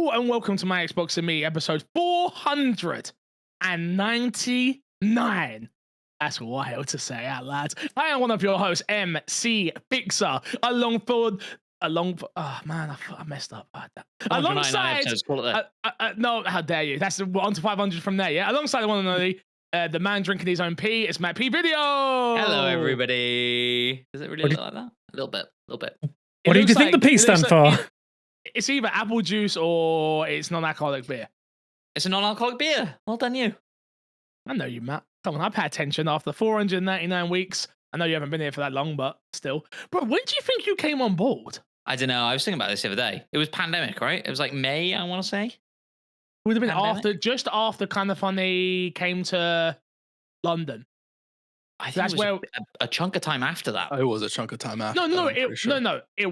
Hello and welcome to My Xbox and Me, episode 499. That's wild to say out loud. I am one of your hosts, MC Fixer, oh man, I messed up. Alongside, no, how dare you? That's on to 500 from there, yeah? Alongside the one and only, the man drinking his own pee, it's Matt P Video. Hello, everybody. Does it really look like that? A little bit. What do you think the P stand for? It's either apple juice or it's non-alcoholic beer. It's a non-alcoholic beer. Well done, you. I know you, Matt. Come on, I pay attention after 499 weeks. I know you haven't been here for that long, but still. Bro, when do you think you came on board? I don't know. I was thinking about this the other day. It was pandemic, right? It was like May, I want to say. Would have been just after Kind of Funny came to London. I think that's where a chunk of time after that. It was a chunk of time after. No, it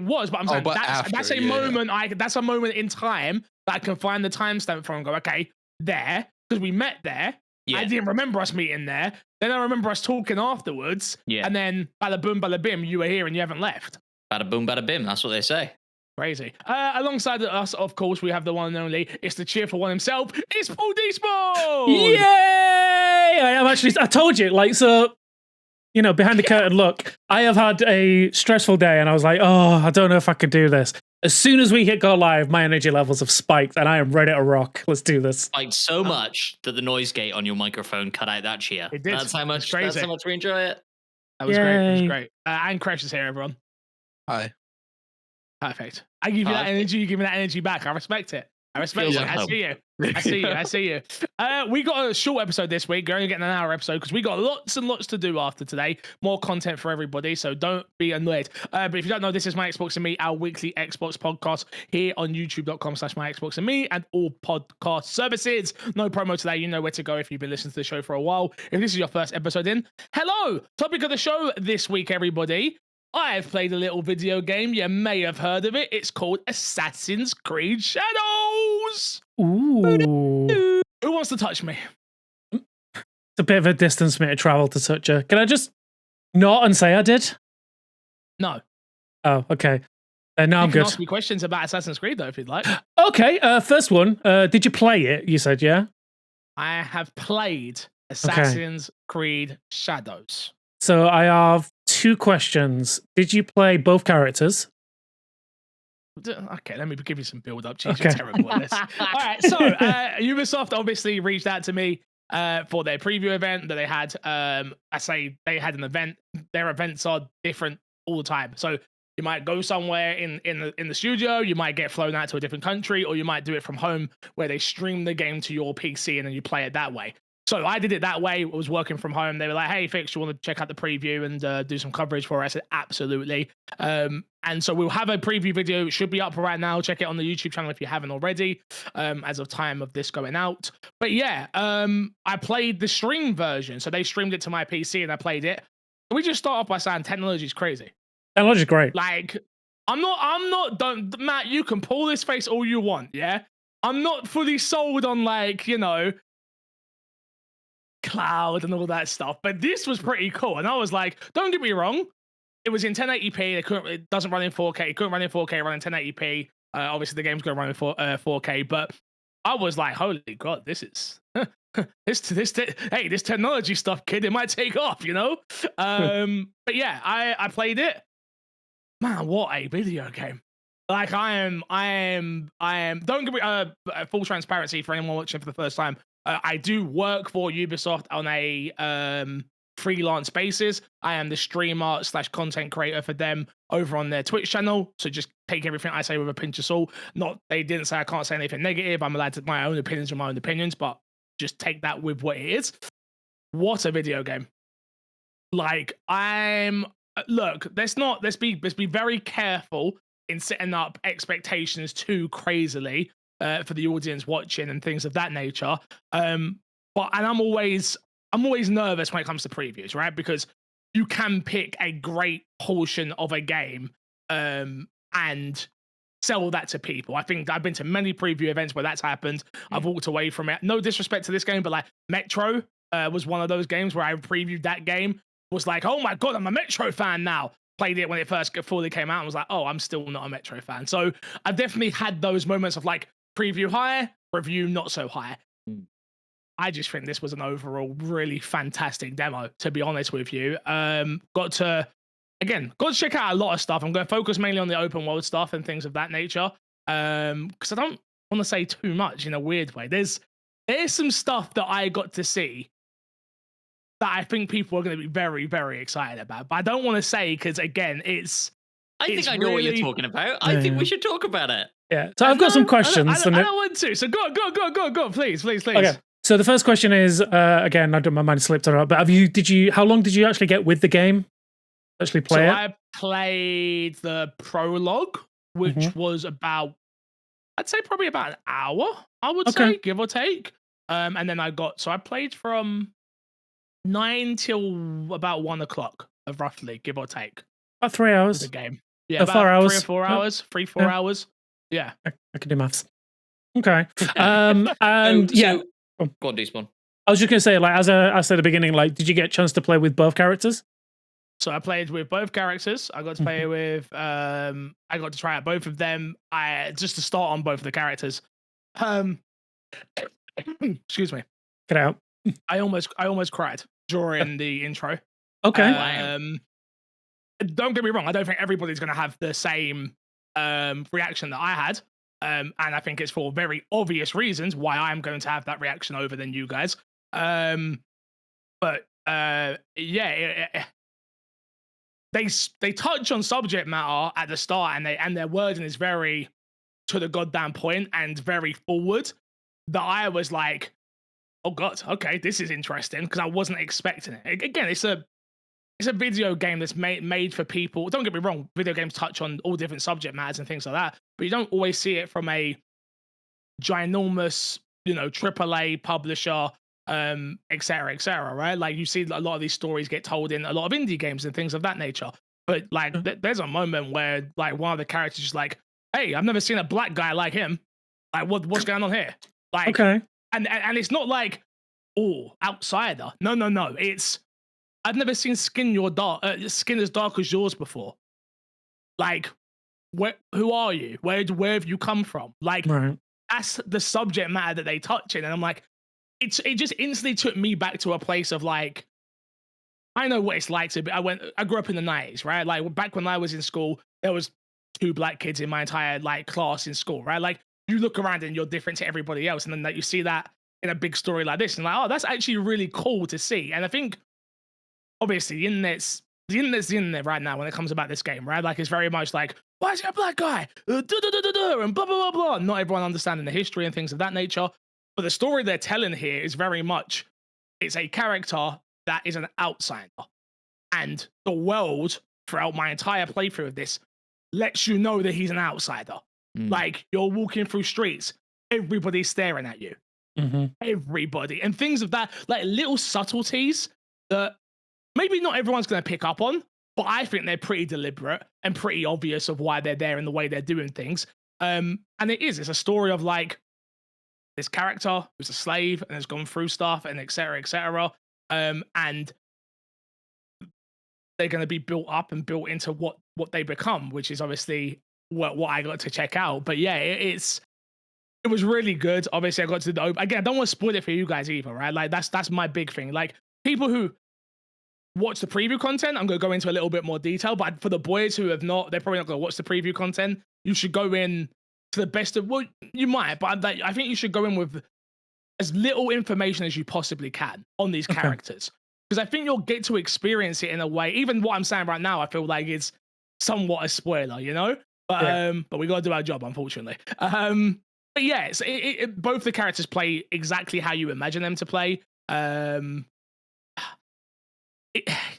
was. But I'm saying that's a moment. That's a moment in time that I can find the timestamp from and go, okay, there, because we met there. Yeah. I didn't remember us meeting there. Then I remember us talking afterwards. Yeah. And then bada boom, bada bim, you were here and you haven't left. Bada boom, bada bim. That's what they say. Crazy. Alongside us, of course, we have the one and only. It's the cheerful one himself. It's Paul D. Sport. Yay! I told you, behind the curtain, look, I have had a stressful day and I was like, oh, I don't know if I could do this. As soon as we hit go live, my energy levels have spiked and I am ready to rock. Let's do this. Spiked so much that the noise gate on your microphone cut out that cheer. It did. That's how much we enjoy it. That was great. It was great. And Crash is here, everyone. Hi. Perfect. I give you that energy, you give me that energy back. I respect it. I see you. We got a short episode this week. We're only getting an hour episode because we got lots and lots to do after today. More content for everybody, so don't be annoyed. But if you don't know, this is My Xbox and Me, our weekly Xbox podcast here on youtube.com/MyXboxandMe and all podcast services. No promo today. You know where to go if you've been listening to the show for a while. If this is your first episode in, hello. Topic of the show this week, everybody. I have played a little video game. You may have heard of it. It's called Assassin's Creed Shadows. Ooh. Who wants to touch me? It's a bit of a distance for me to travel to touch her. Can I just not and say I did? No. Oh, okay. No, I'm good. You can ask me questions about Assassin's Creed, though, if you'd like. Okay, first one. Did you play it? You said, yeah? I have played Assassin's Creed Shadows. So I have 2 questions. Did you play both characters? Okay, let me give you some build up. Jeez, you're terrible at this. All right, so Ubisoft obviously reached out to me for their preview event that they had. They had an event. Their events are different all the time. So you might go somewhere in the studio, you might get flown out to a different country, or you might do it from home where they stream the game to your PC and then you play it that way. So I did it that way. I was working from home. They were like, hey, Fix, you want to check out the preview and do some coverage for it? I said, absolutely. And so we'll have a preview video. It should be up right now. Check it on the YouTube channel if you haven't already, as of time of this going out. But yeah, I played the stream version. So they streamed it to my PC and I played it. We just start off by saying technology is crazy. Technology is great. Like, Matt, you can pull this face all you want, yeah? I'm not fully sold on cloud and all that stuff, but this was pretty cool. And I was like, don't get me wrong, it was in 1080p. It doesn't run in 4K. It couldn't run in 4K, run in 1080p. Obviously the game's gonna run in 4K, but I was like, holy god, this is this technology stuff, kid, it might take off, but yeah, I played it. Man, what a video game. Like I am don't give me full transparency for anyone watching for the first time. I do work for Ubisoft on a freelance basis. I am the streamer / content creator for them over on their Twitch channel. So just take everything I say with a pinch of salt. They didn't say I can't say anything negative. I'm allowed to my own opinions, but just take that with what it is. What a video game. Like let's be very careful in setting up expectations too crazily for the audience watching and things of that nature. And I'm always nervous when it comes to previews, right? Because you can pick a great portion of a game and sell that to people. I think I've been to many preview events where that's happened. I've walked away from it. No disrespect to this game, but like Metro was one of those games where I previewed that game, was like, oh my god, I'm a Metro fan now. Played it when it first fully came out and was like, oh, I'm still not a Metro fan. So I've definitely had those moments of like Preview high, review not so high. Mm. I just think this was an overall really fantastic demo, to be honest with you. Got to check out a lot of stuff. I'm going to focus mainly on the open world stuff and things of that nature. Because I don't want to say too much in a weird way. There's some stuff that I got to see that I think people are going to be very, very excited about. But I don't want to say because, again, I think I know what you're talking about. I think we should talk about it. Yeah. So I've got some questions. I don't want to. So go on, please. Okay. So the first question is, again, my mind slipped on it, but how long did you actually get with the game? Actually play it? I played the prologue, which was about, I'd say probably about an hour, I would say, give or take. And then I played from 9 till about 1 o'clock, of roughly, give or take. About 3 hours. The game. Yeah, about 4 hours. 3 or 4 hours. 3-4 hours. Yeah. I can do maths. Okay. And go on, Despawn. I was just gonna say, like, as I said at the beginning, like, did you get a chance to play with both characters? So I played with both characters. I got to play with I got to try out both of them. Just to start on both of the characters. Excuse me. Get out. I almost cried during the intro. Okay. Don't get me wrong, I don't think everybody's gonna have the same reaction that I had. And I think it's for very obvious reasons why I'm going to have that reaction over than you guys. They touch on subject matter at the start, and their wording is very to the goddamn point and very forward. That I was like, oh god, okay, this is interesting, because I wasn't expecting it. Again, it's a video game that's made for people. Don't get me wrong, video games touch on all different subject matters and things like that, but you don't always see it from a ginormous, AAA publisher, et cetera, right? Like, you see a lot of these stories get told in a lot of indie games and things of that nature. But like, there's a moment where like one of the characters is like, "Hey, I've never seen a black guy like him. Like, what's going on here?" Like, okay. And it's not like, oh, outsider. No. It's, I've never seen skin as dark as yours before. Like, who are you? Where have you come from? Like, that's the subject matter that they touch in, and I'm like, it just instantly took me back to a place of like, I know what it's like to be. I grew up in the 90s, right? Like, back when I was in school, there was 2 black kids in my entire like class in school, right? Like, you look around and you're different to everybody else, and then that you see that in a big story like this, and like, oh, that's actually really cool to see. And I think, obviously, the internet's the internet right now when it comes about this game, right? Like, it's very much like, why is he a black guy? And blah, blah, blah, blah. Not everyone understanding the history and things of that nature. But the story they're telling here is very much, it's a character that is an outsider. And the world, throughout my entire playthrough of this, lets you know that he's an outsider. Like, you're walking through streets, everybody's staring at you. Everybody. And things of that, like little subtleties that maybe not everyone's going to pick up on, but I think they're pretty deliberate and pretty obvious of why they're there and the way they're doing things. And it's a story of like this character who's a slave and has gone through stuff and et cetera, and they're going to be built up and built into what they become, which is obviously what I got to check out. But yeah, it was really good. Obviously, I got to again, I don't want to spoil it for you guys either, right? Like, that's my big thing. Like, people who watch the preview content, I'm going to go into a little bit more detail, but for the boys who have not, they're probably not going to watch the preview content. You should go in to the best of, well, you might, but I think you should go in with as little information as you possibly can on these characters, because I think you'll get to experience it in a way. Even what I'm saying right now, I feel like it's somewhat a spoiler, but we got to do our job, unfortunately. But yeah, both the characters play exactly how you imagine them to play. I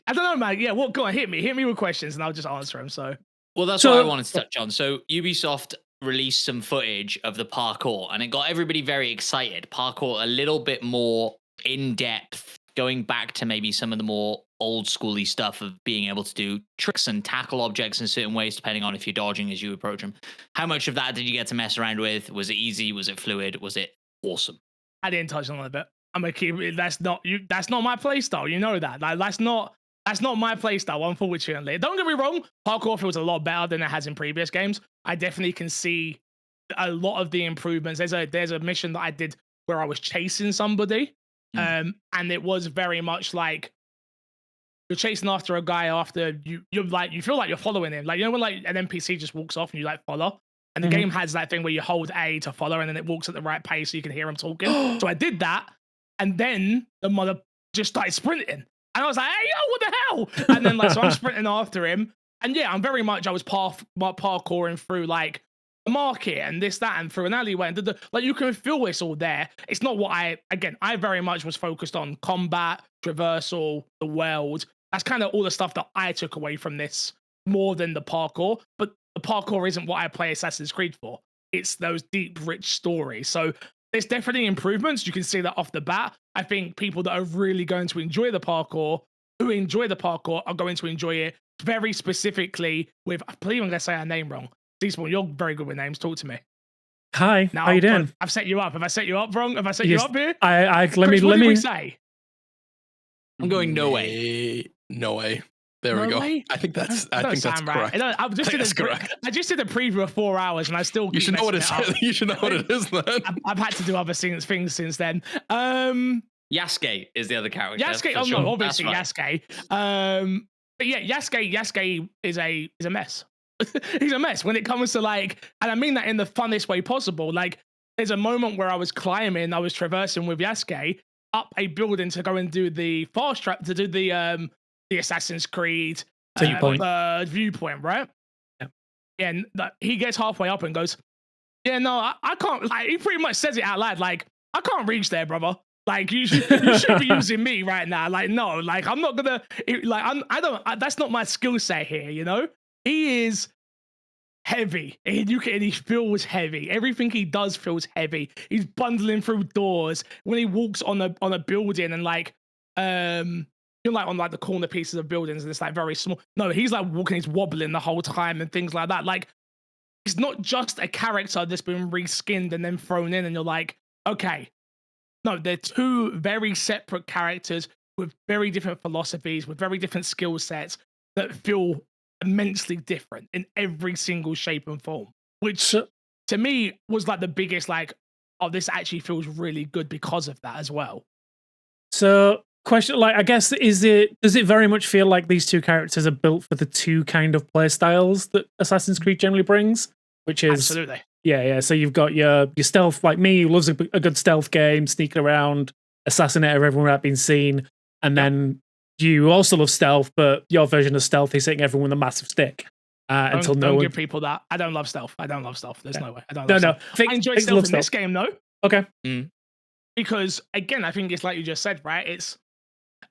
don't know, man. Yeah, go on, hit me with questions, and I'll just answer them. Well, that's what I wanted to touch on. So Ubisoft released some footage of the parkour, and it got everybody very excited. Parkour a little bit more in depth, going back to maybe some of the more old schooly stuff of being able to do tricks and tackle objects in certain ways, depending on if you're dodging as you approach them. How much of that did you get to mess around with? Was it easy? Was it fluid? Was it awesome? I didn't touch on it a bit. I'm gonna keep it. That's not my play style. You know that. Like, that's not my play style, unfortunately. Don't get me wrong. Parkour feels a lot better than it has in previous games. I definitely can see a lot of the improvements. There's a mission that I did where I was chasing somebody, and it was very much like you're chasing after a guy after you feel like you're following him. Like, you know when like an NPC just walks off and you like follow? And the game has that thing where you hold A to follow and then it walks at the right pace so you can hear him talking. So I did that. And then the mother just started sprinting. And I was like, hey, yo, what the hell? And then like, so I'm sprinting after him. And yeah, I was parkouring through like a market and this, that, and through an alleyway. And like, you can feel it's all there. It's not what I very much was focused on combat, traversal, the world. That's kind of all the stuff that I took away from this more than the parkour. But the parkour isn't what I play Assassin's Creed for. It's those deep, rich stories. So there's definitely improvements. You can see that off the bat. I think people that are really going to enjoy the parkour, are going to enjoy it very specifically with, I believe I'm going to say her name wrong. Decent, you're very good with names. Talk to me. Hi, how you doing? I've set you up. Have I set you up wrong? Have I set you up here? Let Chris, what did we say? I'm going no way. No way. There we go. Way? I think that's correct. Right. I just did a preview of 4 hours, and I still. You should know what it is. You should know what it is. Then I've had to do other things since then. Yasuke is the other character. Yasuke, sure. no, obviously Yasuke. But yeah, Yasuke is a mess. He's a mess when it comes to like, and I mean that in the funnest way possible. Like, there's a moment where I was traversing with Yasuke up a building to go and do the fast track to do the Assassin's Creed viewpoint, right? Yeah. And he gets halfway up and goes, yeah, no, I can't. Like, he pretty much says it out loud, like, I can't reach there, brother. Like, you should be using me right now. Like, no, like, I'm not gonna. That's not my skill set here. You know, he is heavy, and he feels heavy. Everything he does feels heavy. He's bundling through doors when he walks on a building, and like, you're like on like the corner pieces of buildings, and it's like very small. No, he's like walking, he's wobbling the whole time and things like that. Like, it's not just a character that's been reskinned and then thrown in, and you're like, okay. No, they're two very separate characters with very different philosophies, with very different skill sets that feel immensely different in every single shape and form. Which to me was like the biggest, like, oh, this actually feels really good because of that as well. So, question, like, I guess, does it very much feel like these two characters are built for the two kind of play styles that Assassin's Creed generally brings? Which is absolutely. Yeah. So you've got your stealth, like me, who loves a good stealth game, sneaking around, assassinate everyone without being seen, and then you also love stealth, but your version of stealth is hitting everyone with a massive stick. Don't give people that. I don't love stealth. There's no way. I don't. Love stealth. I enjoy stealth in this game, though. Okay. Because again, I think it's like you just said, right?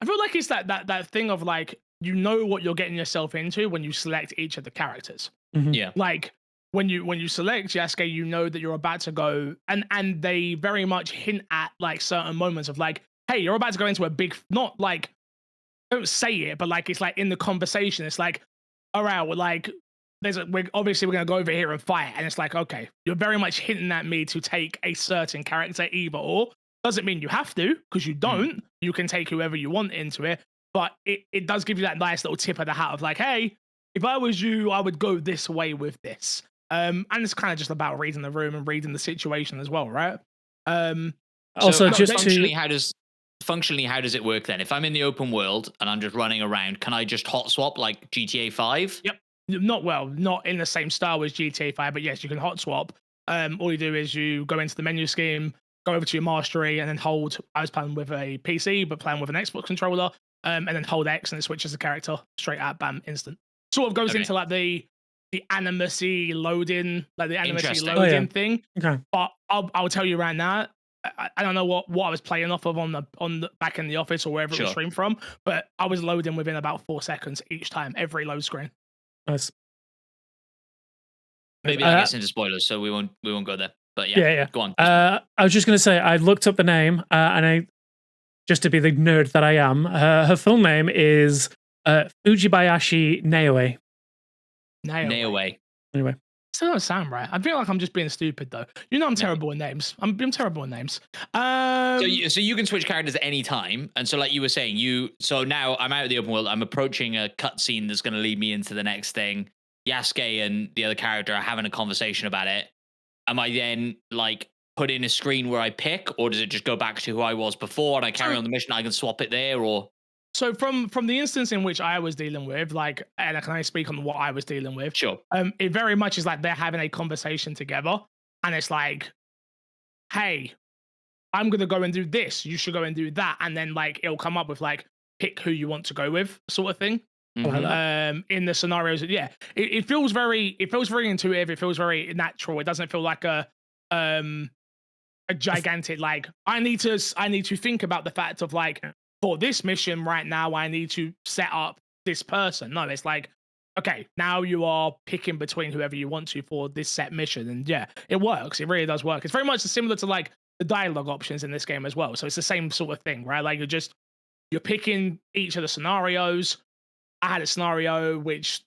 I feel like it's that thing of like, you know what you're getting yourself into when you select each of the characters. Mm-hmm. Yeah. Like, when you select Yasuke, you know that you're about to go, and they very much hint at like certain moments of like, hey, you're about to go into a big, not like, don't say it, but like, it's like in the conversation, it's like, all right, we're like, we're gonna go over here and fight, and it's like, okay, you're very much hinting at me to take a certain character, either or. Doesn't mean you have to, because you don't. You can take whoever you want into it, but it does give you that nice little tip of the hat of like, hey, if I was you, I would go this way with this. And it's kind of just about reading the room and reading the situation as well, right? Also, functionally, how does it work then? If I'm in the open world and I'm just running around, can I just hot swap like GTA 5? Yep. Not in the same style as GTA 5, but yes, you can hot swap. All you do is you go into the menu scheme, go over to your mastery, and then hold. I was playing with a PC, but playing with an Xbox controller, and then hold X, and it switches the character straight out, bam, instant. Sort of goes into like the animacy loading, like the animacy loading thing. Okay. But I'll tell you right now, I don't know what I was playing off of on the back in the office or wherever it was streamed from, but I was loading within about 4 seconds each time, every load screen. Nice. Maybe that gets into spoilers, so we won't go there. But yeah. Go on. I was just gonna say I looked up the name, and I, just to be the nerd that I am, her full name is Fujibayashi Naoe. Naoe. Anyway. Still don't sound right. I feel like I'm just being stupid though. You know, I'm terrible with names. I'm terrible with names. So you can switch characters at any time, and so like you were saying, so now I'm out of the open world. I'm approaching a cutscene that's going to lead me into the next thing. Yasuke and the other character are having a conversation about it. am I then like put in a screen where I pick, or does it just go back to who I was before and I carry on the mission? I can swap it there, or so from the instance in which I was dealing with, like, and I can only speak on what I was dealing with. sure. It very much is like they're having a conversation together, and it's like, hey, I'm gonna go and do this. You should go and do that, and then like it'll come up with like pick who you want to go with, sort of thing. In the scenarios, yeah, it feels very intuitive. It feels very natural. It doesn't feel like a gigantic like I need to think about the fact of like for this mission right now I need to set up this person. No, it's like, okay, now you are picking between whoever you want to for this set mission, and yeah, it works. It really does work. It's very much similar to like the dialogue options in this game as well. So it's the same sort of thing, right? Like you're picking each of the scenarios. I had a scenario which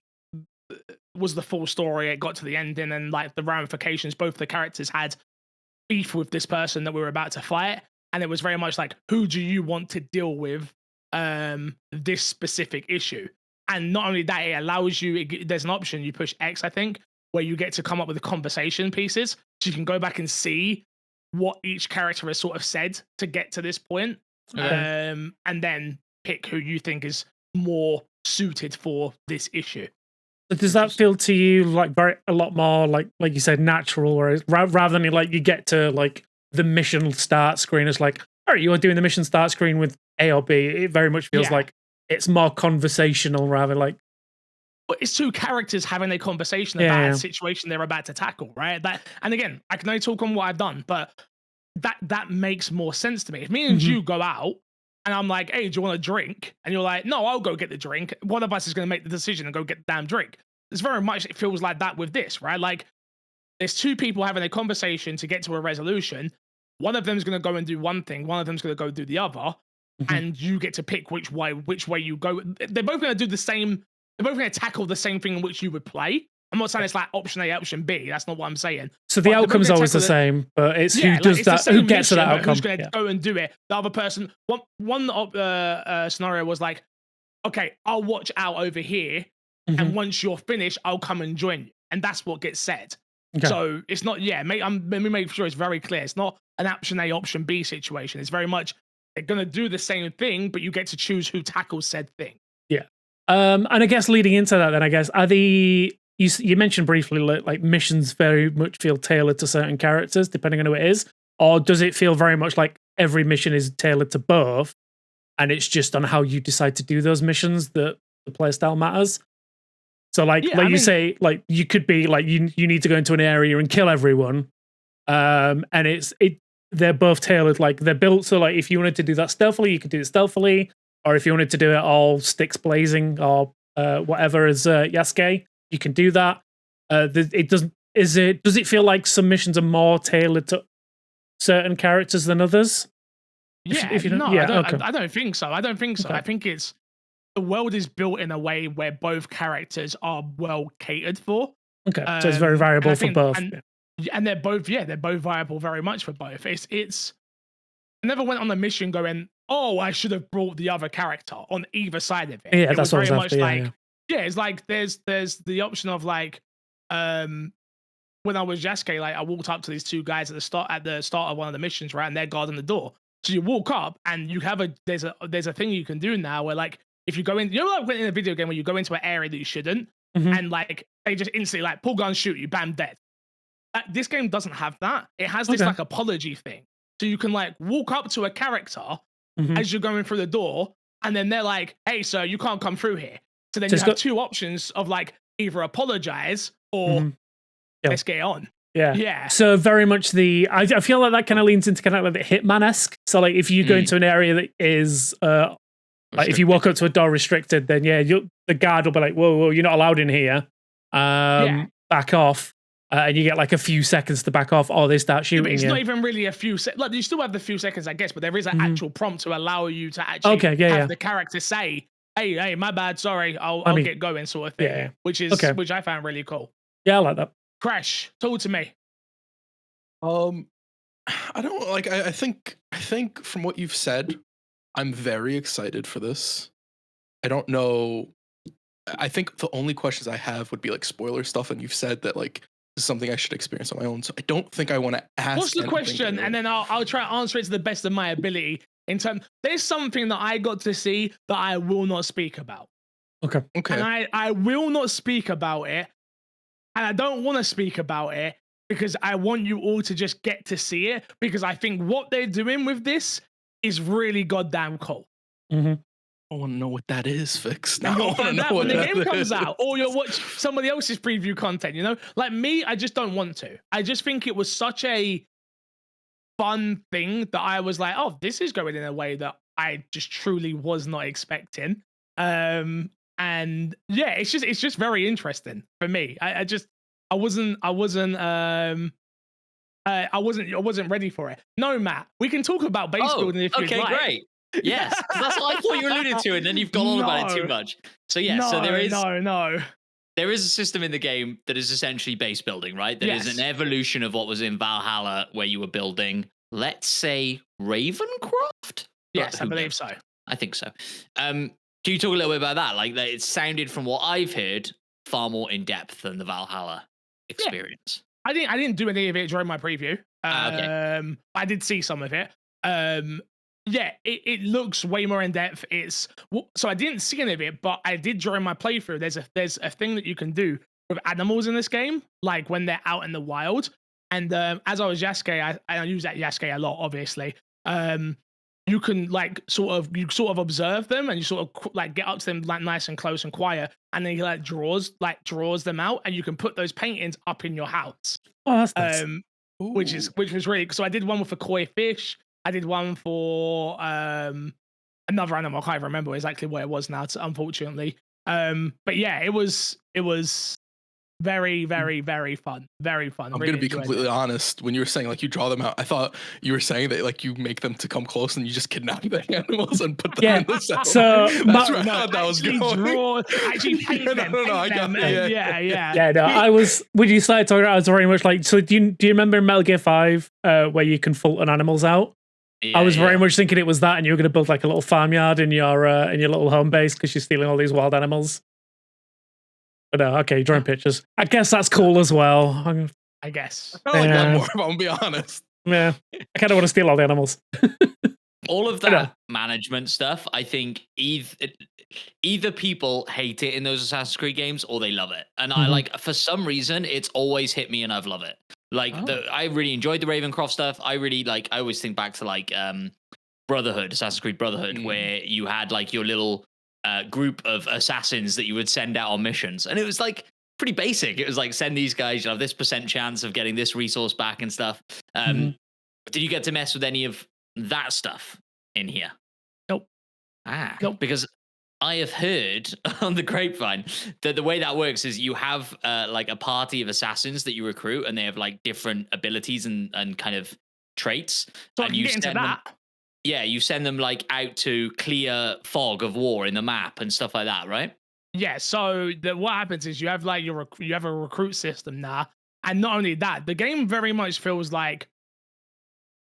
was the full story. It got to the ending and like the ramifications. Both the characters had beef with this person that we were about to fight, and it was very much like, who do you want to deal with this specific issue? And not only that, it allows you. There's an option you push X, I think, where you get to come up with the conversation pieces, so you can go back and see what each character has sort of said to get to this point, and then pick who you think is more suited for this issue. But does that feel to you like a lot more like you said natural, whereas rather than like you get to like the mission start screen, it's like, all right, you are doing the mission start screen with A or B. It very much feels like it's more conversational rather like. But it's two characters having a conversation about a situation they're about to tackle, right? That, and again, I can only talk on what I've done, but that makes more sense to me. If me and you go out and I'm like, hey, do you want a drink? And you're like, no, I'll go get the drink. One of us is going to make the decision and go get the damn drink. It's very much, it feels like that with this, right? Like there's two people having a conversation to get to a resolution. One of them is going to go and do one thing. One of them is going to go do the other. And you get to pick which way you go. They're both going to do the same. They're both going to tackle the same thing in which you would play. I'm not saying it's like option A, option B. That's not what I'm saying. So the outcome's always the same, but it's who does that, who gets to that outcome. Who's going to go and do it. The other person, one scenario was like, okay, I'll watch out over here. And once you're finished, I'll come and join you. And that's what gets said. Okay. So it's not, let me make sure it's very clear. It's not an option A, option B situation. It's very much, they're going to do the same thing, but you get to choose who tackles said thing. Yeah. And I guess leading into that, then I guess, are you mentioned briefly like missions very much feel tailored to certain characters depending on who it is, or does it feel very much like every mission is tailored to both, and it's just on how you decide to do those missions that the playstyle matters? So like you say, like you could be like you need to go into an area and kill everyone, and they're both tailored, like they're built so like if you wanted to do that stealthily, you could do it stealthily, or if you wanted to do it all sticks blazing or whatever as Yasuke, you can do that. Does it feel like some missions are more tailored to certain characters than others? I don't think so. I think it's the world is built in a way where both characters are well catered for. Okay, so it's very variable for both. And they're both viable very much for both. It's I never went on a mission going, oh, I should have brought the other character on either side of it. Yeah, it that's was very much like, it's like there's the option of like when I was Yasuke, like I walked up to these two guys at the start of one of the missions, right, and they're guarding the door. So you walk up and you have there's a thing you can do now where like if you go in, like in a video game where you go into an area that you shouldn't, and like they just instantly like pull gun, shoot you, bam, dead. This game doesn't have that. It has this like apology thing. So you can like walk up to a character as you're going through the door, and then they're like, hey, sir, you can't come through here. So then you have two options of like either apologize or let's get on. Yeah. So very much I feel like that kind of leans into kind of like the Hitman-esque. So like if you go into an area that is like if you walk up to a door restricted, then the guard will be like, whoa, you're not allowed in here. Back off. And you get like a few seconds to back off, or they start shooting. It's not even really a few seconds. Like, you still have the few seconds, I guess, but there is an actual prompt to allow you to actually have the character say, hey, my bad, sorry, I'll get going, sort of thing. Which I found really cool. Yeah, I like that. Crash, talk to me. I don't like. I think from what you've said, I'm very excited for this. I don't know. I think the only questions I have would be like spoiler stuff, and you've said that like is something I should experience on my own. So I don't think I want to ask. What's the question? And then I'll try to answer it to the best of my ability. There's something that I got to see that I will not speak about. Okay. And I will not speak about it. And I don't want to speak about it because I want you all to just get to see it, because I think what they're doing with this is really goddamn cool. Mm-hmm. I want to know what that is, Fix. Now, you'll find out when the game comes is. out, or you'll watch somebody else's preview content, you know? Like me, I just don't want to. I just think it was such a fun thing that I was like, oh, this is going in a way that I just truly was not expecting. And yeah, it's just very interesting for me. I wasn't ready for it. No, Matt, we can talk about base building if you'd like. Okay, great. Yes, that's what I thought you alluded to, and then you've gone on about it too much. So yeah, so there is a system in the game that is essentially base building, right? That is an evolution of what was in Valhalla, where you were building, let's say, Ravencroft. Yes, I believe so. I think so. Can you talk a little bit about that? Like, it sounded, from what I've heard, far more in depth than the Valhalla experience. I didn't do any of it during my preview. Okay. I did see some of it. Yeah, it looks way more in depth. So I didn't see any of it, but I did during my playthrough. There's a thing that you can do with animals in this game, like when they're out in the wild. And as I was Yasuke, I use that Yasuke a lot, obviously. You can sort of observe them, and you sort of like get up to them like nice and close and quiet, and then he draws them out, and you can put those paintings up in your house. Oh, that's nice. Which was really, so I did one with a koi fish. I did one for another animal. I can't even remember exactly what it was now, unfortunately. But yeah, it was very, very, very fun. Very fun. I'm going to be completely honest. When you were saying like you draw them out, I thought you were saying that like you make them to come close and you just kidnap the animals and put them in the cell. So that's where I thought that was going. Actually paint them. No, I got that. Yeah, no, I was, when you started talking, I was very much like, so do you remember in Metal Gear 5 where you can Fulton animals out? Yeah, I was very much thinking it was that, and you were going to build like a little farmyard in your little home base because you're stealing all these wild animals. But no, okay, drawing pictures. I guess that's cool as well. I guess. I like that more, but I'm gonna be honest. Yeah, I kind of want to steal all the animals. All of that management stuff, I think either people hate it in those Assassin's Creed games or they love it. And I like, for some reason, it's always hit me and I've loved it. Like, I really enjoyed the Ravencroft stuff. I really I always think back to like Brotherhood, Assassin's Creed Brotherhood, where you had like your little group of assassins that you would send out on missions. And it was like pretty basic. It was like, send these guys, you have this % chance of getting this resource back and stuff. Did you get to mess with any of that stuff in here? Nope. Nope. Because I have heard on the grapevine that the way that works is you have like a party of assassins that you recruit, and they have like different abilities and kind of traits. So and you get into that. You send them like out to clear fog of war in the map and stuff like that, right? Yeah. So what happens is you have like you have a recruit system now, and not only that, the game very much feels like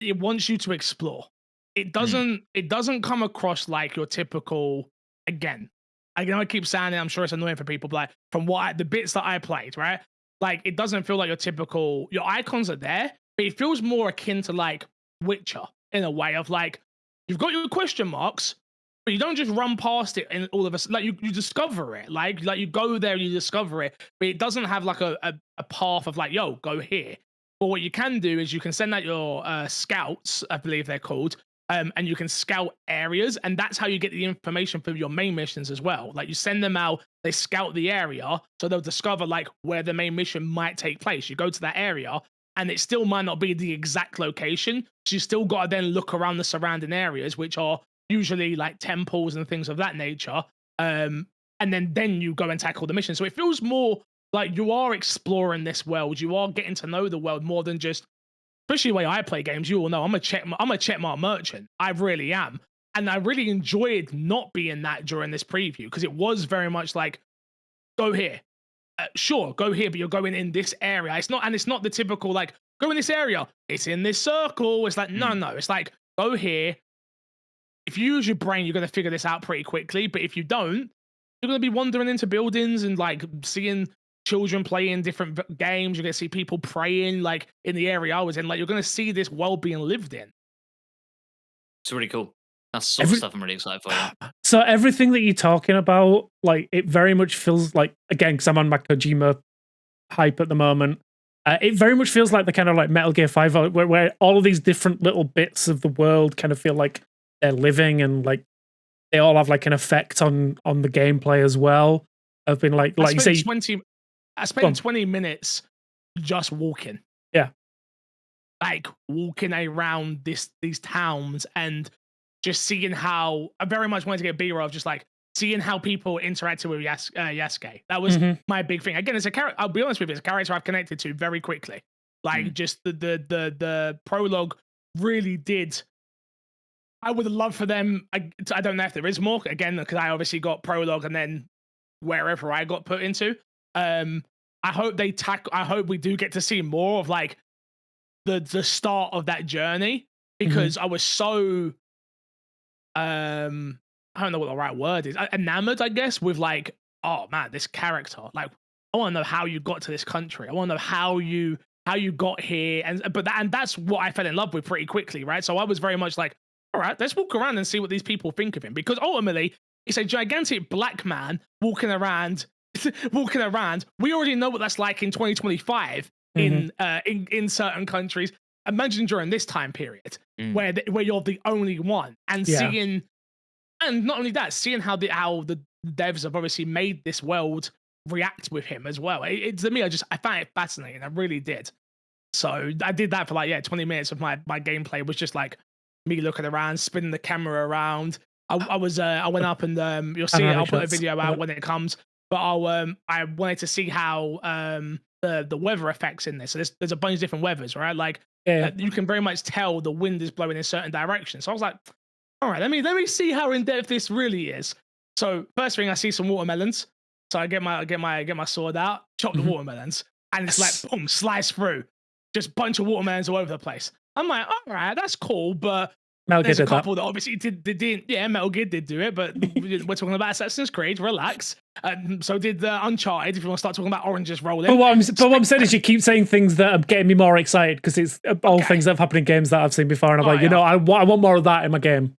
it wants you to explore. It doesn't come across like your typical. Again, I know I keep saying it. I'm sure it's annoying for people, but like, from the bits that I played, right? Like, it doesn't feel like your typical. Your icons are there, but it feels more akin to like Witcher in a way of like, you've got your question marks, but you don't just run past it and all of us like you discover it. Like you go there and you discover it, but it doesn't have like a path of like, yo, go here. But what you can do is you can send out your scouts, I believe they're called. And you can scout areas, and that's how you get the information for your main missions as well. Like, you send them out, they scout the area, so they'll discover like where the main mission might take place. You go to that area, and it still might not be the exact location, so you still got to then look around the surrounding areas, which are usually like temples and things of that nature. And then you go and tackle the mission. So it feels more like you are exploring this world. You are getting to know the world more than just. Especially the way I play games, you all know I'm a checkmark merchant. I really am. And I really enjoyed not being that during this preview, because it was very much like, go here. Sure, go here, but you're going in this area. It's not the typical like, go in this area. It's in this circle. It's like, no. It's like, go here. If you use your brain, you're going to figure this out pretty quickly. But if you don't, you're going to be wandering into buildings and like seeing children playing different games. You're gonna see people praying, like in the area I was in. Like you're gonna see this world being lived in. It's really cool. That's sort of stuff I'm really excited for. Yeah. So everything that you're talking about, like, it very much feels like, again, because I'm on my Kojima hype at the moment, it very much feels like the kind of like Metal Gear 5, where all of these different little bits of the world kind of feel like they're living, and like they all have like an effect on the gameplay as well. I've been like you say, I spent 20 minutes just walking. Yeah. Like walking around these towns and just seeing how I very much wanted to get a B-roll of just like seeing how people interacted with Yasuke. That was my big thing. Again, it's a character. I'll be honest with you, it's a character I've connected to very quickly. Like just the prologue really did. I would have loved for them. I don't know if there is more again because I obviously got prologue and then wherever I got put into. I hope they I hope we do get to see more of like the start of that journey because I was so I don't know what the right word is. Enamored, I guess, with like, oh man, this character. Like, I want to know how you got to this country. I want to know how you got here, and that's what I fell in love with pretty quickly, right? So I was very much like, all right, let's walk around and see what these people think of him, because ultimately it's a gigantic black man walking around. We already know what that's like in 2025 in certain countries. Imagine during this time period where you're the only one, and seeing. And not only that, seeing how the devs have obviously made this world react with him as well. To me, I found it fascinating. I really did. So I did that for 20 minutes of my gameplay was just like me looking around, spinning the camera around. I went up and you'll see it. I'll put a video out when it comes. But I wanted to see how the weather effects in this. So there's a bunch of different weathers, right? Like you can very much tell the wind is blowing in certain directions. So I was like, all right, let me see how in depth this really is. So first thing, I see some watermelons. So I get my sword out, chop the watermelons, and it's like boom, slice through, just bunch of watermelons all over the place. I'm like, all right, that's cool, but there's a couple that obviously didn't. Yeah, Metal Gear did do it, but we're talking about Assassin's Creed. Relax. So did Uncharted. If you want to start talking about oranges rolling. But what I'm saying is, you keep saying things that are getting me more excited because it's all things that have happened in games that I've seen before, and I'm like, I want more of that in my game.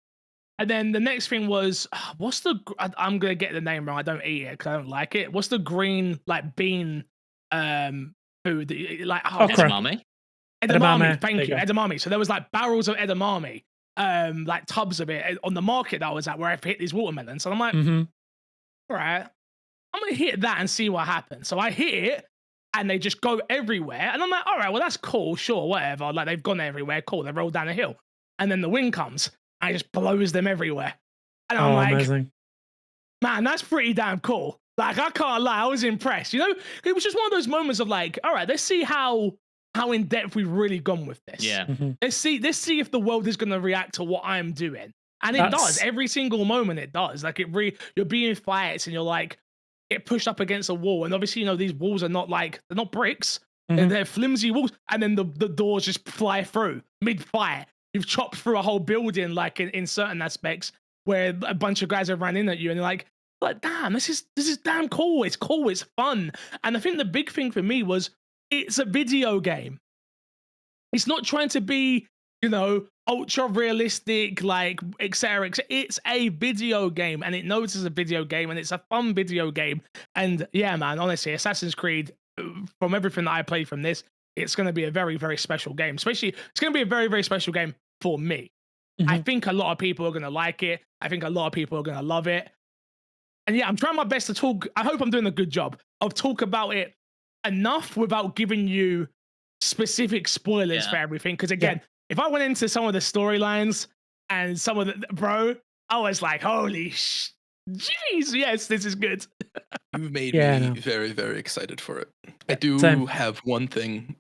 And then the next thing was, I'm going to get the name wrong. I don't eat it because I don't like it. What's the green, like, bean food? Edamame. Edamame, thank you. Edamame. So there was, like, barrels of edamame, like, tubs of it on the market that I was at where I've hit these watermelons. So I'm like, all right, I'm going to hit that and see what happens. So I hit it, and they just go everywhere. And I'm like, all right, well, that's cool. Sure, whatever. Like, they've gone everywhere. Cool. They rolled down a hill. And then the wind comes. I just blows them everywhere. And I'm like, amazing. Man, that's pretty damn cool. Like, I can't lie, I was impressed. You know, it was just one of those moments of like, all right, let's see how in depth we've really gone with this. Yeah. Let's see if the world is going to react to what I'm doing. And it does. Every single moment it does. Like, you're being fights and you're like, get pushed up against a wall. And obviously, you know, these walls are not like, they're not bricks. They're flimsy walls. And then the doors just fly through mid-fight. You've chopped through a whole building, like in certain aspects, where a bunch of guys have ran in at you, and you're like, damn, this is damn cool. It's cool. It's fun. And I think the big thing for me was it's a video game. It's not trying to be, you know, ultra realistic, like etc. It's a video game, and it knows it's a video game, and it's a fun video game. And yeah, man, honestly, Assassin's Creed, from everything that I played from this, it's going to be a very, very special game. Especially, it's going to be a very, very special game for me. I think a lot of people are going to like it. I think a lot of people are going to love it. And yeah, I'm trying my best to talk. I hope I'm doing a good job of talk about it enough without giving you specific spoilers for everything. Because again, if I went into some of the storylines and some of the, I was like, holy jeez, yes, this is good. You've made me very, very excited for it. I do have one thing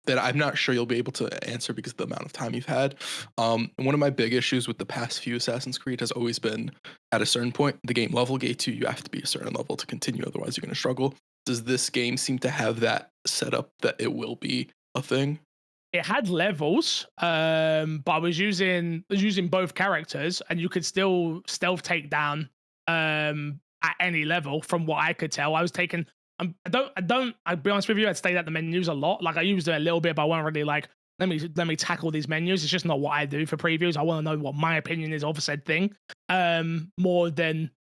that I'm not sure you'll be able to answer because of the amount of time you've had. One of my big issues with the past few Assassin's Creed has always been, at a certain point, the game level gate you have to be a certain level to continue, otherwise you're going to struggle. Does this game seem to have that setup that it will be a thing? It had levels, but I was using both characters, and you could still stealth take down at any level. From what I could tell, I was taking I'll be honest with you, I'd stayed at the menus a lot. Like I used it a little bit, but I wasn't really like, let me tackle these menus. It's just not what I do for previews. I want to know what my opinion is of said thing. More than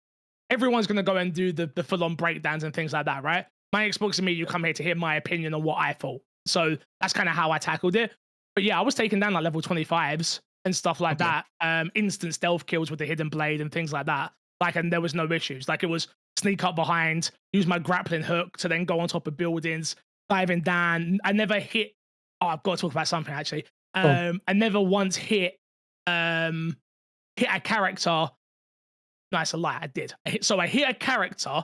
everyone's gonna go and do the full-on breakdowns and things like that, right? My Xbox and me, you come here to hear my opinion on what I thought. So that's kind of how I tackled it. But yeah, I was taking down like level 25s and stuff like that. Instant stealth kills with the hidden blade and things like that. Like, and there was no issues. Like it was sneak up behind, use my grappling hook to then go on top of buildings, diving down. I never hit. Oh, I've got to talk about something actually. I never once hit a character. No, it's a lie. I did. I hit a character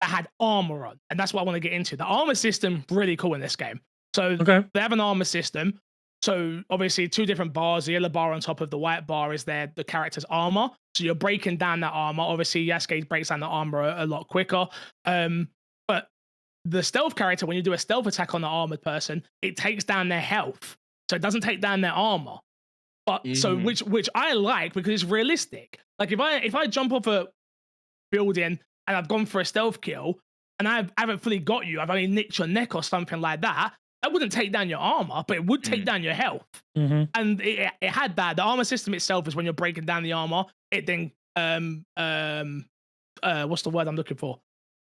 that had armor on, and that's what I want to get into. The armor system really cool in this game. So they have an armor system. So obviously 2 different bars. The yellow bar on top of the white bar is the character's armor. So you're breaking down that armor. Obviously Yasuke breaks down the armor a lot quicker. But the stealth character, when you do a stealth attack on the armored person, it takes down their health. So it doesn't take down their armor. But so which I like because it's realistic. Like if I jump off a building and I've gone for a stealth kill and I haven't fully got you, I've only nicked your neck or something like that. That wouldn't take down your armor, but it would take down your health. And it had that. The armor system itself is when you're breaking down the armor, it then what's the word I'm looking for?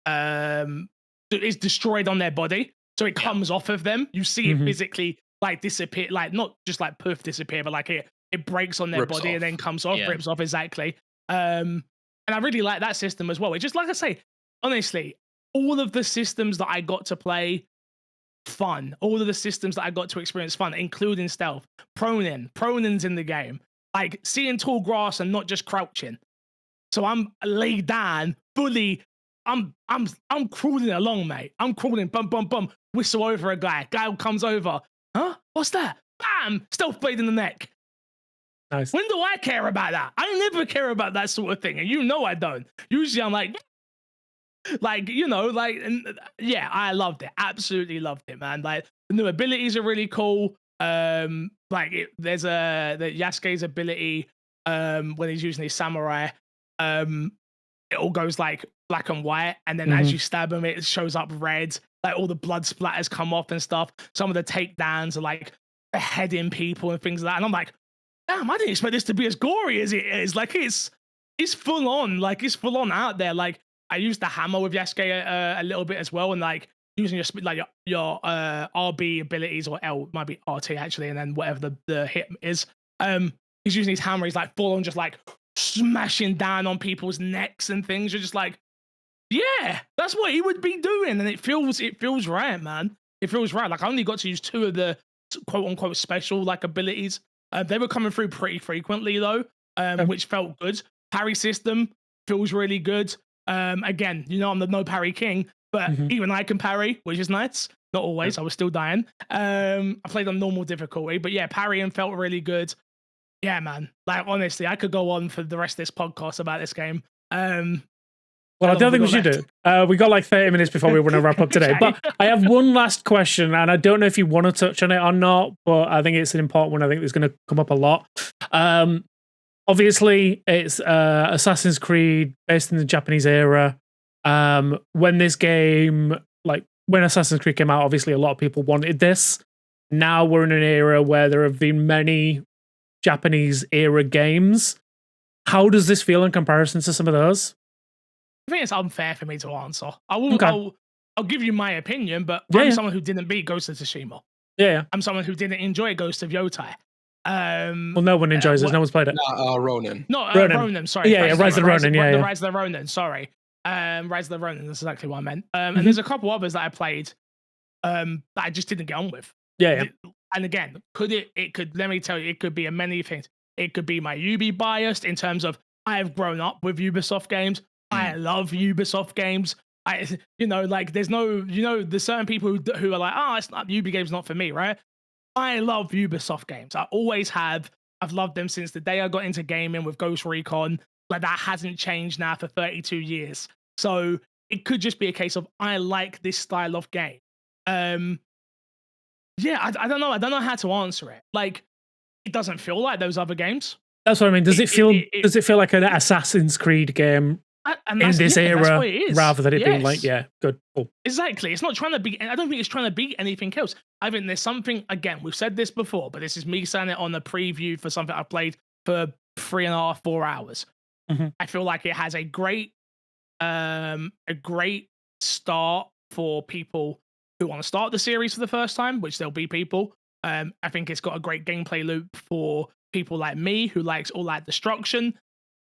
It's destroyed on their body, so it comes off of them. You see it physically like disappear, like not just like poof disappear, but like it breaks on their body and then comes off, rips off exactly. And I really like that system as well. It's just like I say, honestly, all of the systems that I got to play. Fun. All of the systems that I got to experience fun, including stealth. Proning's in the game. Like seeing tall grass and not just crouching. So I'm laid down, fully. I'm crawling along, mate. I'm crawling, bum, bum, bum. Whistle over a guy. Guy comes over. Huh? What's that? Bam! Stealth blade in the neck. Nice. When do I care about that? I never care about that sort of thing, and you know I don't. Usually I'm like, I loved it. Absolutely loved it, man. Like the new abilities are really cool. There's the Yasuke's ability when he's using his samurai. It all goes like black and white, and then as you stab him, it shows up red. Like all the blood splatters come off and stuff. Some of the takedowns are like beheading people and things like that. And I'm like, damn, I didn't expect this to be as gory as it is. Like it's full on. Like it's full on out there. Like. I used the hammer with Yasuke a little bit as well, and like using your RB abilities, or L might be RT actually, and then whatever the hit is. He's using his hammer. He's like full on, just like smashing down on people's necks and things. You're just like, yeah, that's what he would be doing, and it feels right, man. It feels right. Like I only got to use 2 of the quote unquote special like abilities. They were coming through pretty frequently though, which felt good. Parry system feels really good. Again, you know I'm the no parry king, but even I can parry, which is nice. Not always, I was still dying. I played on normal difficulty, but yeah, parrying felt really good. Yeah, man. Like honestly, I could go on for the rest of this podcast about this game. Well, I don't think we should do. We got like 30 minutes before we want to wrap up today. But I have one last question, and I don't know if you want to touch on it or not, but I think it's an important one. I think it's going to come up a lot. Obviously, it's Assassin's Creed based in the Japanese era. When this game, like when Assassin's Creed came out, obviously a lot of people wanted this. Now we're in an era where there have been many Japanese era games. How does this feel in comparison to some of those? I think it's unfair for me to answer. I'll give you my opinion, but I'm someone who didn't beat Ghost of Tsushima. Yeah. I'm someone who didn't enjoy Ghost of Yotai. Well, no one enjoys it. No one's played it. Ronin. No, Ronin. Sorry. Yeah, Rise of the Ronin. Yeah, the Rise of the Ronin. Sorry, Rise of the Ronin. That's exactly what I meant. And there's a couple others that I played that I just didn't get on with. Yeah. And again, it could. Let me tell you, it could be a many things. It could be my Ubi biased in terms of I've grown up with Ubisoft games. I love Ubisoft games. There's certain people who are like, it's not Ubi games, not for me, right? I love Ubisoft games. I always have. I've loved them since the day I got into gaming with Ghost Recon. Like that hasn't changed now for 32 years. So it could just be a case of I like this style of game. I don't know. I don't know how to answer it. Like it doesn't feel like those other games. That's what I mean. Does it feel like an Assassin's Creed game And in this that's era, what it is. rather than it being like, Yes. yeah, good. Cool. Exactly. It's not trying to be. I don't think it's trying to beat anything else. I think there's something. Again, we've said this before, but this is me saying it on a preview for something I played for 3.5, 4 hours. I feel like it has a great start for people who want to start the series for the first time, which there'll be people. I think it's got a great gameplay loop for people like me who likes all that destruction.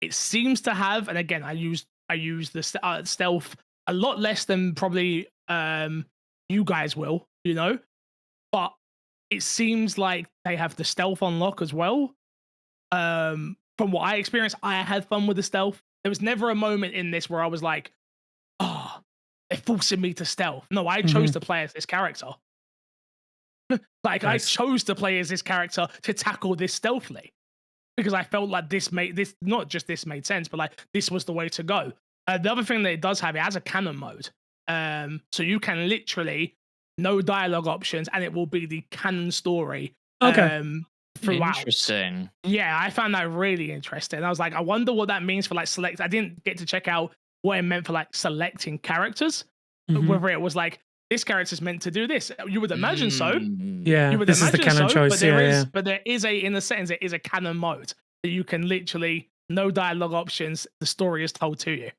It seems to have, and again, I use the stealth a lot less than probably you guys will, but it seems like they have the stealth unlock as well. From what I experienced, I had fun with the stealth. There was never a moment in this where I was like, oh, they're forcing me to stealth. No, I chose to play as this character. Nice. I chose to play as this character to tackle this stealthily because I felt like this made sense, but like this was the way to go. The other thing that it does have, it has a canon mode. So you can literally no dialogue options and it will be the canon story. Okay. Throughout. Interesting. Yeah, I found that really interesting. I was like, I wonder what that means for like select. I didn't get to check out what it meant for like selecting characters. Whether it was like this character's meant to do this. You would imagine so. Yeah, you would this is the canon choice. But there is in a sense, it is a canon mode that you can literally no dialogue options. The story is told to you.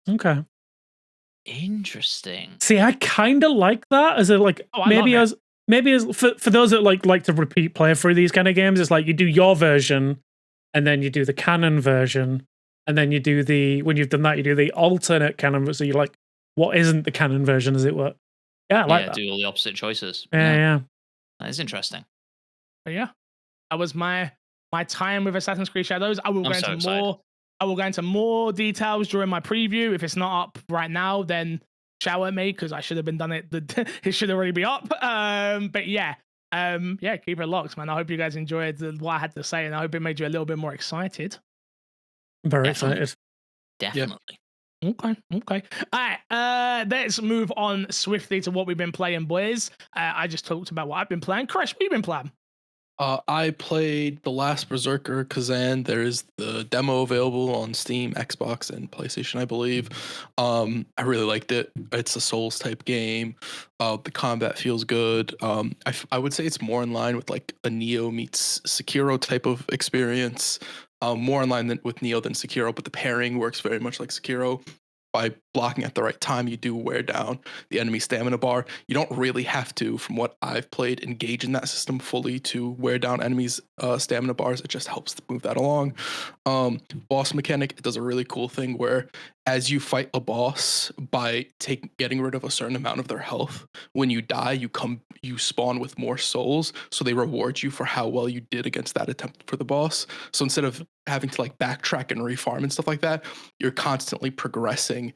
Okay. Interesting. See, I kind of like that as a like maybe as for those that like to repeat play through these kind of games. It's like you do your version, and then you do the canon version, and then you do when you've done that, you do the alternate canon. So you're like, what isn't the canon version, as it were? Yeah, I like that. Do all the opposite choices. Yeah. That is interesting. But yeah, that was my time with Assassin's Creed Shadows. I will go into more details during my preview. If it's not up right now, then shout at me because I should have been done it. It should already be up. But yeah, keep it locked, man. I hope you guys enjoyed what I had to say, and I hope it made you a little bit more excited. Very excited. Definitely. Yeah. Okay. All right. Let's move on swiftly to what we've been playing, boys. I just talked about what I've been playing. Crash, what have you been playing? I played the last Brezerker Kazan. There is the demo available on Steam, Xbox, and PlayStation, I believe. I really liked it. It's a Souls type game. The combat feels good. I would say it's more in line with like a Neo meets Sekiro type of experience. More in line with Neo than Sekiro, but the pairing works very much like Sekiro. By blocking at the right time, you do wear down the enemy stamina bar. You don't really have to, from what I've played, engage in that system fully to wear down enemies' stamina bars. It just helps to move that along. Boss mechanic, it does a really cool thing where as you fight a boss, by getting rid of a certain amount of their health, when you die, you spawn with more souls, so they reward you for how well you did against that attempt for the boss. So instead of having to like backtrack and refarm and stuff like that, you're constantly progressing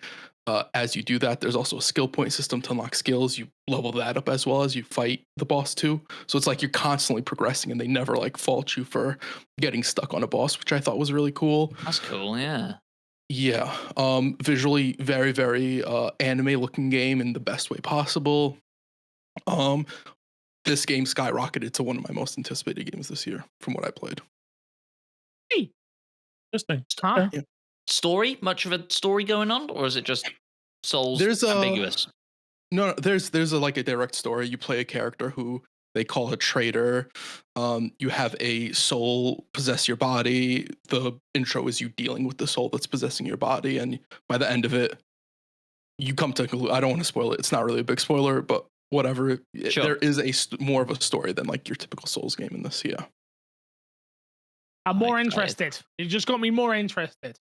as you do that. There's also a skill point system to unlock skills. You level that up as well as you fight the boss too. So it's like you're constantly progressing, and they never like fault you for getting stuck on a boss, which I thought was really cool. That's cool, yeah. Yeah, visually very, very anime looking game in the best way possible. This game skyrocketed to one of my most anticipated games this year from what I played. Interesting. Huh? Yeah. Story? Much of a story going on, or is it just Souls ambiguous? No, there's a direct story. You play a character who they call a traitor. You have a soul possess your body. The intro is you dealing with the soul that's possessing your body, and by the end of it, you come to a conclusion. I don't want to spoil it. It's not really a big spoiler, but whatever. Sure. There is more of a story than like your typical Souls game in this. Yeah. I'm more interested. You just got me more interested.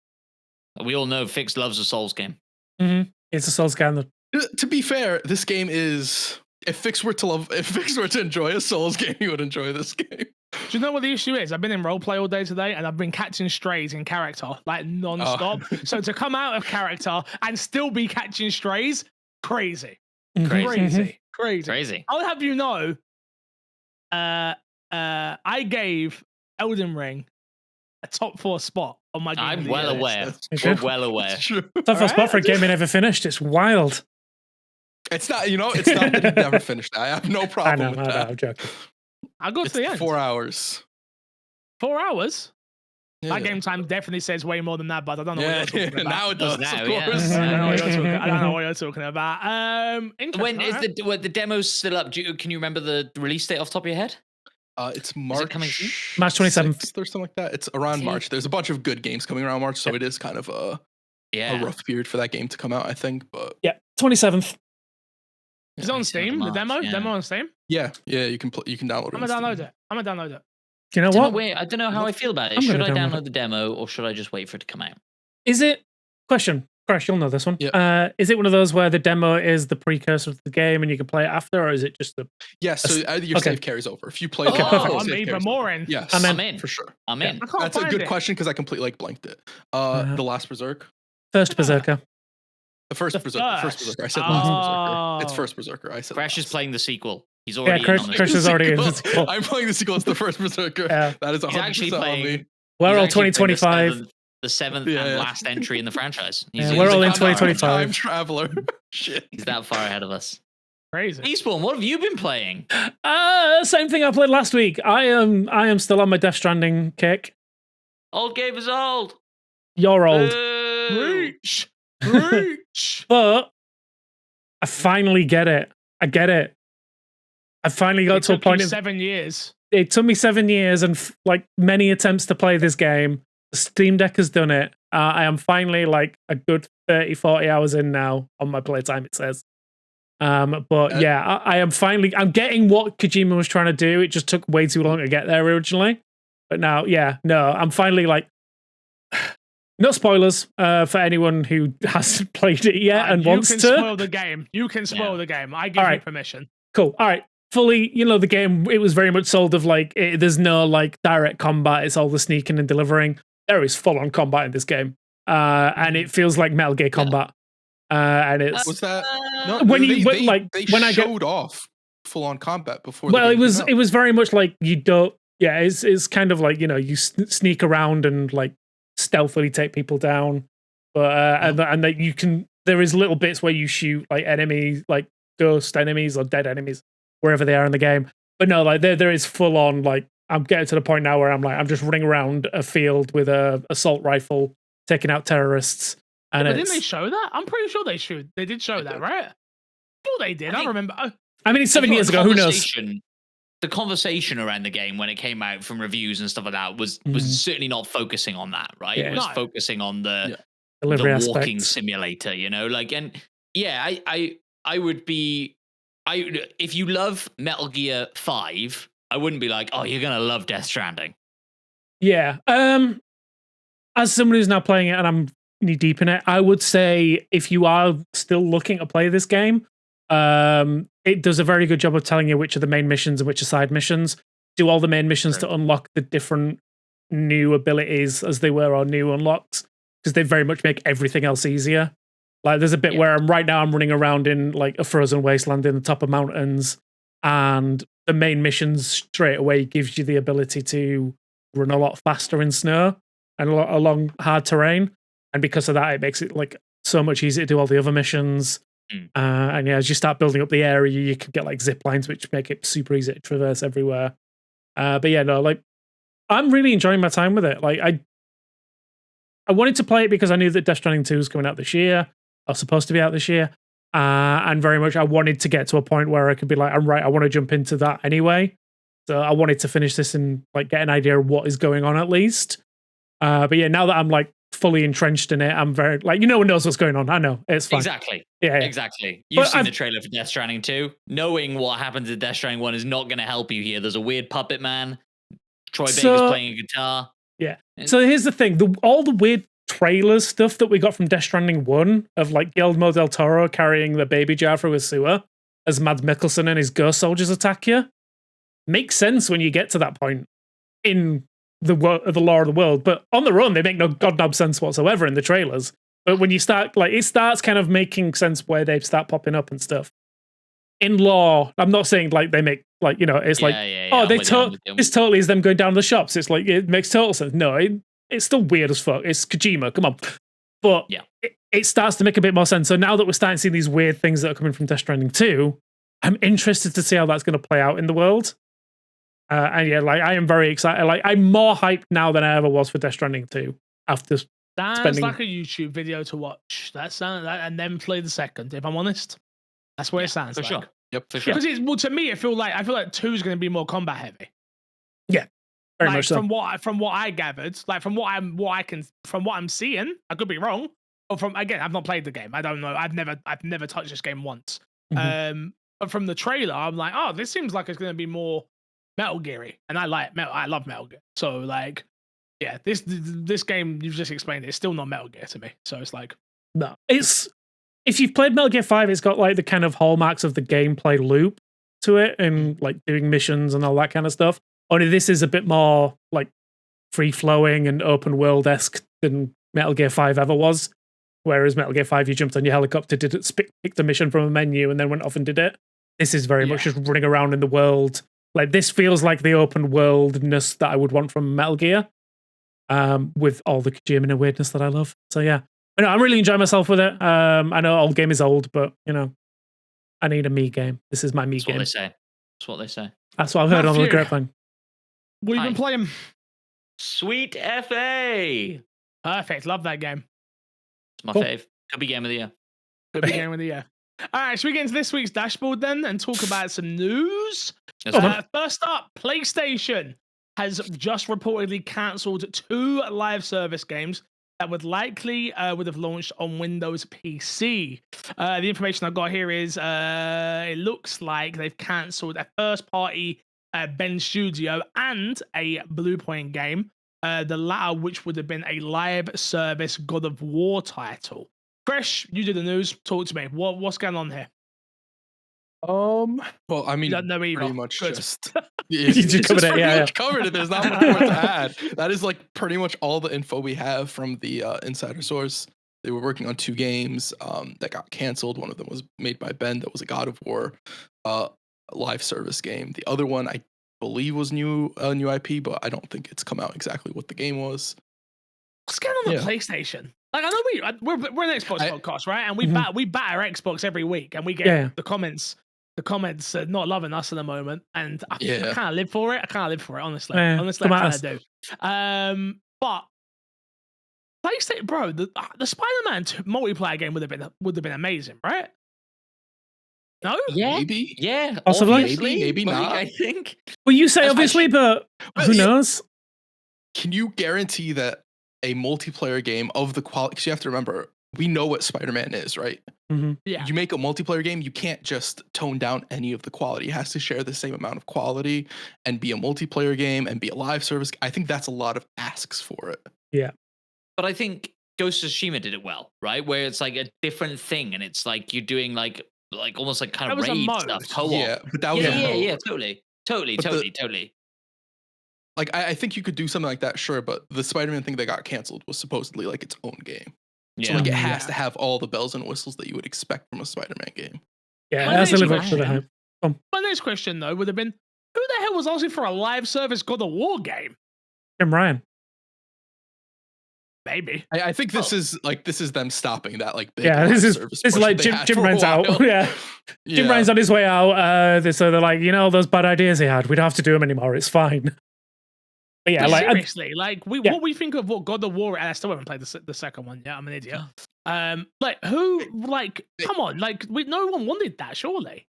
We all know Fix loves a Souls game. Mm-hmm. It's a Souls game. To be fair, this game is. If Fix were to enjoy a Souls game, he would enjoy this game. Do you know what the issue is? I've been in roleplay all day today, and I've been catching strays in character, like non-stop. So to come out of character and still be catching strays, crazy. Crazy. I'll have you know, I gave Elden Ring a top 4 spot on my game. I'm well aware. We're well aware. Top 4 spot for a game I never finished. It's wild. It's not that he never finished. I have no problem with that. I'm joking. I got to the end. 4 hours. 4 hours? That game time definitely says way more than that, but I don't know what you're talking about. Now it does, Now, of course. yeah. I don't know what you're talking about. When is the demo's still up? Can you remember the release date off the top of your head? It's March. coming soon? March 27th 6th or something like that. It's around March. There's a bunch of good games coming around March, so it is kind of a rough period for that game to come out, I think. But 27th. Is it on Steam? The demo? Yeah. Demo on Steam? yeah, you can download it. I'm gonna download it. I'm gonna download it. Do you know what? I don't know how I feel about it. I'm Should gonna I download download the demo or should I just wait for it to come out? Is it question? Crash, you'll know this one. Yep. Is it one of those where the demo is the precursor to the game and you can play it after, or is it just the? Yeah, so your save carries over. If you play, Okay, perfect. I'm even more in. Yes, I'm in for sure. I'm in. I can't That's a find good it. question because I completely blanked it. The last Berserk. First Berserker. The first Berserker. First Berserker. I said last Berserker. It's first Berserker. I said. Crash is last. playing the sequel. He's already in on the Crash is already in the Sequel. sequel. I'm playing the sequel. It's the first Berserker. Yeah. That is 100% He's actually on playing. me. We're all He's actually playing 2025. The seventh and last entry in the franchise. We're all in 2025. Time traveler. Shit. He's that far ahead of us. Crazy. Eastbourne, what have you been playing? Same thing I played last week. I am still on my Death Stranding kick. Old game is old. You're old. Reach. Reach. But I finally get it. I get it. I finally got to a point. 7 years. It took me 7 years and like many attempts to play this game. The Steam Deck has done it. I am finally like a good 30, 40 hours in now on my playtime, it says. But yeah, I am finally, I'm getting what Kojima was trying to do. It just took way too long to get there originally. But now, I'm finally like, no spoilers for anyone who hasn't played it yet and wants to. You can spoil the game. You can spoil the game. I give you permission. Cool. All right. Fully, the game, it was very much sold of like, there's no like direct combat. It's all the sneaking and delivering. There is full on combat in this game. And it feels like Metal Gear combat. And it's was that no, when they showed off full on combat before. Well, it was very much like you don't. Yeah, it's kind of like you sneak around and like stealthily take people down, but and that you can. There is little bits where you shoot like enemies, like ghost enemies or dead enemies wherever they are in the game. But no, like there is full on like I'm getting to the point now where I'm just running around a field with a assault rifle taking out terrorists. And but didn't they show that? I'm pretty sure they did show that, right? Sure they did. I remember. I mean, it's 7 years ago. Who knows? The conversation around the game when it came out from reviews and stuff like that was certainly not focusing on that, right? Yeah. It was focusing on the delivery walking aspects. simulator, like, and yeah, I would be, if you love Metal Gear 5, I wouldn't be like, oh, you're gonna love Death Stranding. Yeah. As someone who's now playing it and I'm knee deep in it, I would say if you are still looking to play this game, it does a very good job of telling you which are the main missions and which are side missions. Do all the main missions to unlock the different new abilities as they were, or new unlocks, because they very much make everything else easier. Like there's a bit where I'm running around in like a frozen wasteland in the top of mountains, and the main missions straight away gives you the ability to run a lot faster in snow and along hard terrain. And because of that, it makes it like so much easier to do all the other missions. And as you start building up the area, you can get like zip lines, which make it super easy to traverse everywhere. But yeah, no, like I'm really enjoying my time with it. Like I wanted to play it because I knew that Death Stranding 2 was coming out this year, or supposed to be out this year. And very much I wanted to get to a point where I could be like, I'm right, I want to jump into that anyway. So I wanted to finish this and like get an idea of what is going on at least. But yeah, now that I'm like fully entrenched in it, I'm very like, no one knows what's going on. I know it's fine. Exactly. Yeah. Exactly. You've seen the trailer for Death Stranding 2. Knowing what happens in Death Stranding 1 is not going to help you here. There's a weird puppet man. Troy Baker's playing a guitar. Yeah. So here's the thing: all the weird trailers stuff that we got from Death Stranding 1 of like Guillermo del Toro carrying the baby jar through a sewer as Mads Mikkelsen and his ghost soldiers attack you makes sense when you get to that point in the lore of the world, but on their own they make no goddamn sense whatsoever in the trailers. But when you start, like, it starts kind of making sense where they start popping up and stuff. In lore, I'm not saying like they make like it's this totally is them going down the shops. It's like it makes total sense. No, it's still weird as fuck. It's Kojima, come on. But it starts to make a bit more sense. So now that we're starting to see these weird things that are coming from Death Stranding 2, I'm interested to see how that's going to play out in the world. And yeah, like I am very excited. Like I'm more hyped now than I ever was for Death Stranding 2 after Sounds like a YouTube video to watch. That sounds and then play the second. If I'm honest, that's what it sounds for like. sure. Yep, for sure. Because it's well to me, I feel like 2 is going to be more combat heavy. Yeah, very like, much so. From what I gathered, like from what I'm seeing, I could be wrong. Or from again, I've not played the game. I don't know. I've never touched this game once. Mhm. But from the trailer, I'm like, oh, this seems like it's going to be more Metal Gear-y, and I love Metal Gear. So like, yeah, this game you've just explained it's still not Metal Gear to me. So it's like, no, it's if you've played Metal Gear 5, it's got like the kind of hallmarks of the gameplay loop to it, and like doing missions and all that kind of stuff. Only this is a bit more like free flowing and open world esque than Metal Gear 5 ever was. Whereas Metal Gear 5, you jumped on your helicopter, picked a mission from a menu, and then went off and did it. This is very much just running around in the world. Like this feels like the open worldness that I would want from Metal Gear, with all the Kojima weirdness that I love. So yeah, I'm really enjoying myself with it. I know old game is old, but I need a me game. This is my me game. That's what they say. That's what I've heard on the grapevine. What have you been playing? Sweet FA. Perfect. Love that game. It's my fave. Could be game of the year. Could be game of the year. All right, should we get into this week's dashboard then and talk about some news? First up, PlayStation has just reportedly cancelled 2 live service games that would likely would have launched on Windows PC. The information I've got here is it looks like they've cancelled a first-party Ben Studio and a Bluepoint game, the latter which would have been a live service God of War title. Fresh, you did the news. Talk to me. What's going on here? Well, I mean, pretty much Good. just you just covered it. Covered it. There's not much more to add. That is like pretty much all the info we have from the insider source. They were working on 2 games that got canceled. One of them was made by Ben. That was a God of War live service game. The other one, I believe, was new IP, but I don't think it's come out exactly what the game was. What's going on with PlayStation? Like, I know we're an Xbox podcast, right? And we bat our Xbox every week, and we get the comments not loving us at the moment, and I can't live for it. Honestly. Honestly, I kind of do. But PlayStation, bro, the Spider-Man multiplayer game would have been amazing, right? No? Yeah, maybe. Yeah, possibly. Maybe not. I think. Well, you say obviously, but who knows? Can you guarantee that a multiplayer game of the quality? Because you have to remember, we know what Spider-Man is, right? Mm-hmm. Yeah. You make a multiplayer game, you can't just tone down any of the quality. It has to share the same amount of quality and be a multiplayer game and be a live service. I think that's a lot of asks for it. Yeah. But I think Ghost of Tsushima did it well, right? Where it's like a different thing, and it's like you're doing like almost like kind of raid stuff. Co-op. Yeah, but that was totally. Like I think you could do something like that, sure, but the Spider-Man thing that got canceled was supposedly like its own game. So like it has to have all the bells and whistles that you would expect from a Spider-Man game. Yeah, it has to live up to the hype. My next question though would have been, who the hell was asking for a live service God of War game? Jim Ryan. Maybe. I think this is them stopping that like big this is like Jim Ryan's out. Jim Ryan's on his way out. So they're like, those bad ideas he had, we don't have to do them anymore. It's fine. But yeah, like seriously, what we think of what God of War, and I still haven't played the second one. Yeah, I'm an idiot. Come on, no one wanted that, surely.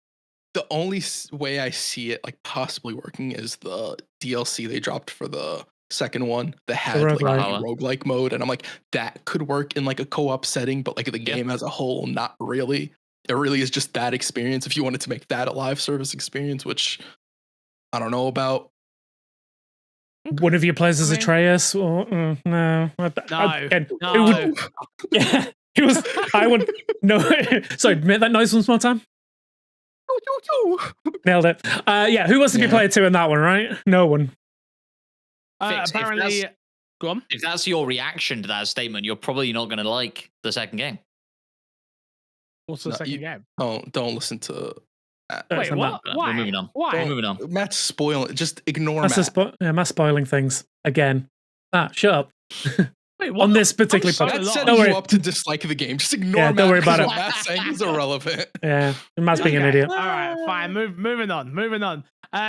The only way I see it like possibly working is the DLC they dropped for the second one that had like a roguelike mode, and I'm like, that could work in like a co-op setting, but like the game as a whole, not really. It really is just that experience. If you wanted to make that a live service experience, which I don't know about. One of your players is Atreus? No. No. Yeah, he was. I would. No. Sorry, make that noise once more time. Nailed it. Who wants to be player 2 in that one, right? No one. Apparently, go on. If that's your reaction to that statement, you're probably not going to like the second game. What's the second game? Don't listen to. Wait, what? Why? We're moving on. Why? We're moving on. Matt's spoiling. Just ignore Matt. Matt's spoiling things again. Matt, shut up. Wait, on this particular so podcast. That lost. set Don't you worry. up to dislike the game. Just ignore Yeah, Matt. don't worry about because it. what Matt's saying is irrelevant. Yeah, Matt's being an idiot. All right, fine. Moving on.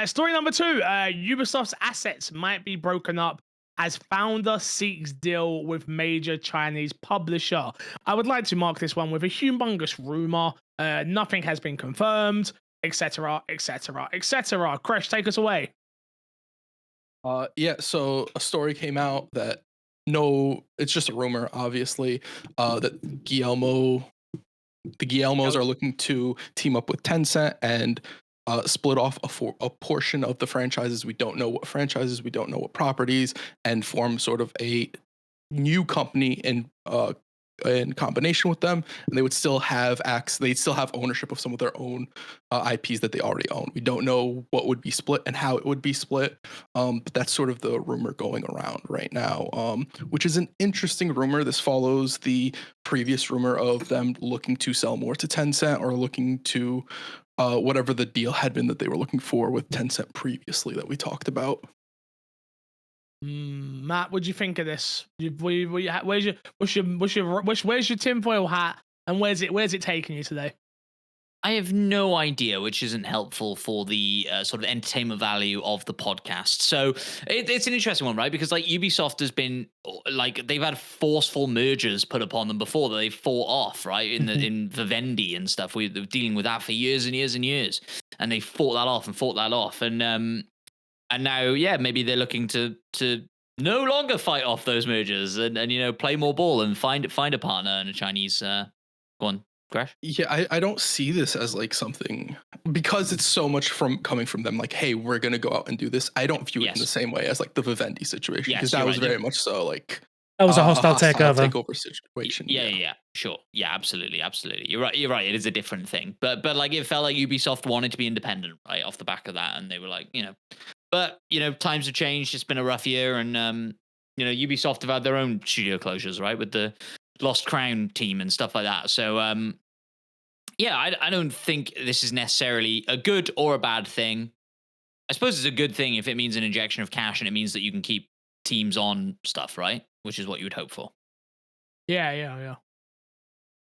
Story number 2. Ubisoft's assets might be broken up as founder seeks deal with major Chinese publisher. I would like to mark this one with a humongous rumor. Nothing has been confirmed, etc., etc., etc. Crash, take us away. Yeah, so a story came out that it's just a rumor, obviously, that the Guillermos are looking to team up with Tencent and split off a portion of the franchises. We don't know what franchises, we don't know what properties, and form sort of a new company in combination with them, and they would still have they'd still have ownership of some of their own IPs that they already own. We don't know what would be split and how it would be split, but that's sort of the rumor going around right now, which is an interesting rumor. This follows the previous rumor of them looking to sell more to Tencent or looking to whatever the deal had been that they were looking for with Tencent previously that we talked about. Matt, what do you think of this? Where's your tinfoil hat, and where's it taking you today? I have no idea, which isn't helpful for the sort of entertainment value of the podcast. So it's an interesting one, right? Because like Ubisoft has been like they've had forceful mergers put upon them before that they've fought off, right? In Vivendi and stuff, we were dealing with that for years and years and years, and they fought that off, and now, yeah, maybe they're looking to no longer fight off those mergers and play more ball and find a partner in a Chinese. Go on, Crash. Yeah, I don't see this as like something, because it's so much coming from them. Like, hey, we're gonna go out and do this. I don't view it in the same way as like the Vivendi situation, because that was very much so like that was a hostile takeover situation. Yeah, sure. Yeah, absolutely. You're right. It is a different thing, but like it felt like Ubisoft wanted to be independent right off the back of that, and they were like, But, times have changed. It's been a rough year. And, Ubisoft have had their own studio closures, right? With the Lost Crown team and stuff like that. So, I don't think this is necessarily a good or a bad thing. I suppose it's a good thing if it means an injection of cash and it means that you can keep teams on stuff, right? Which is what you would hope for. Yeah.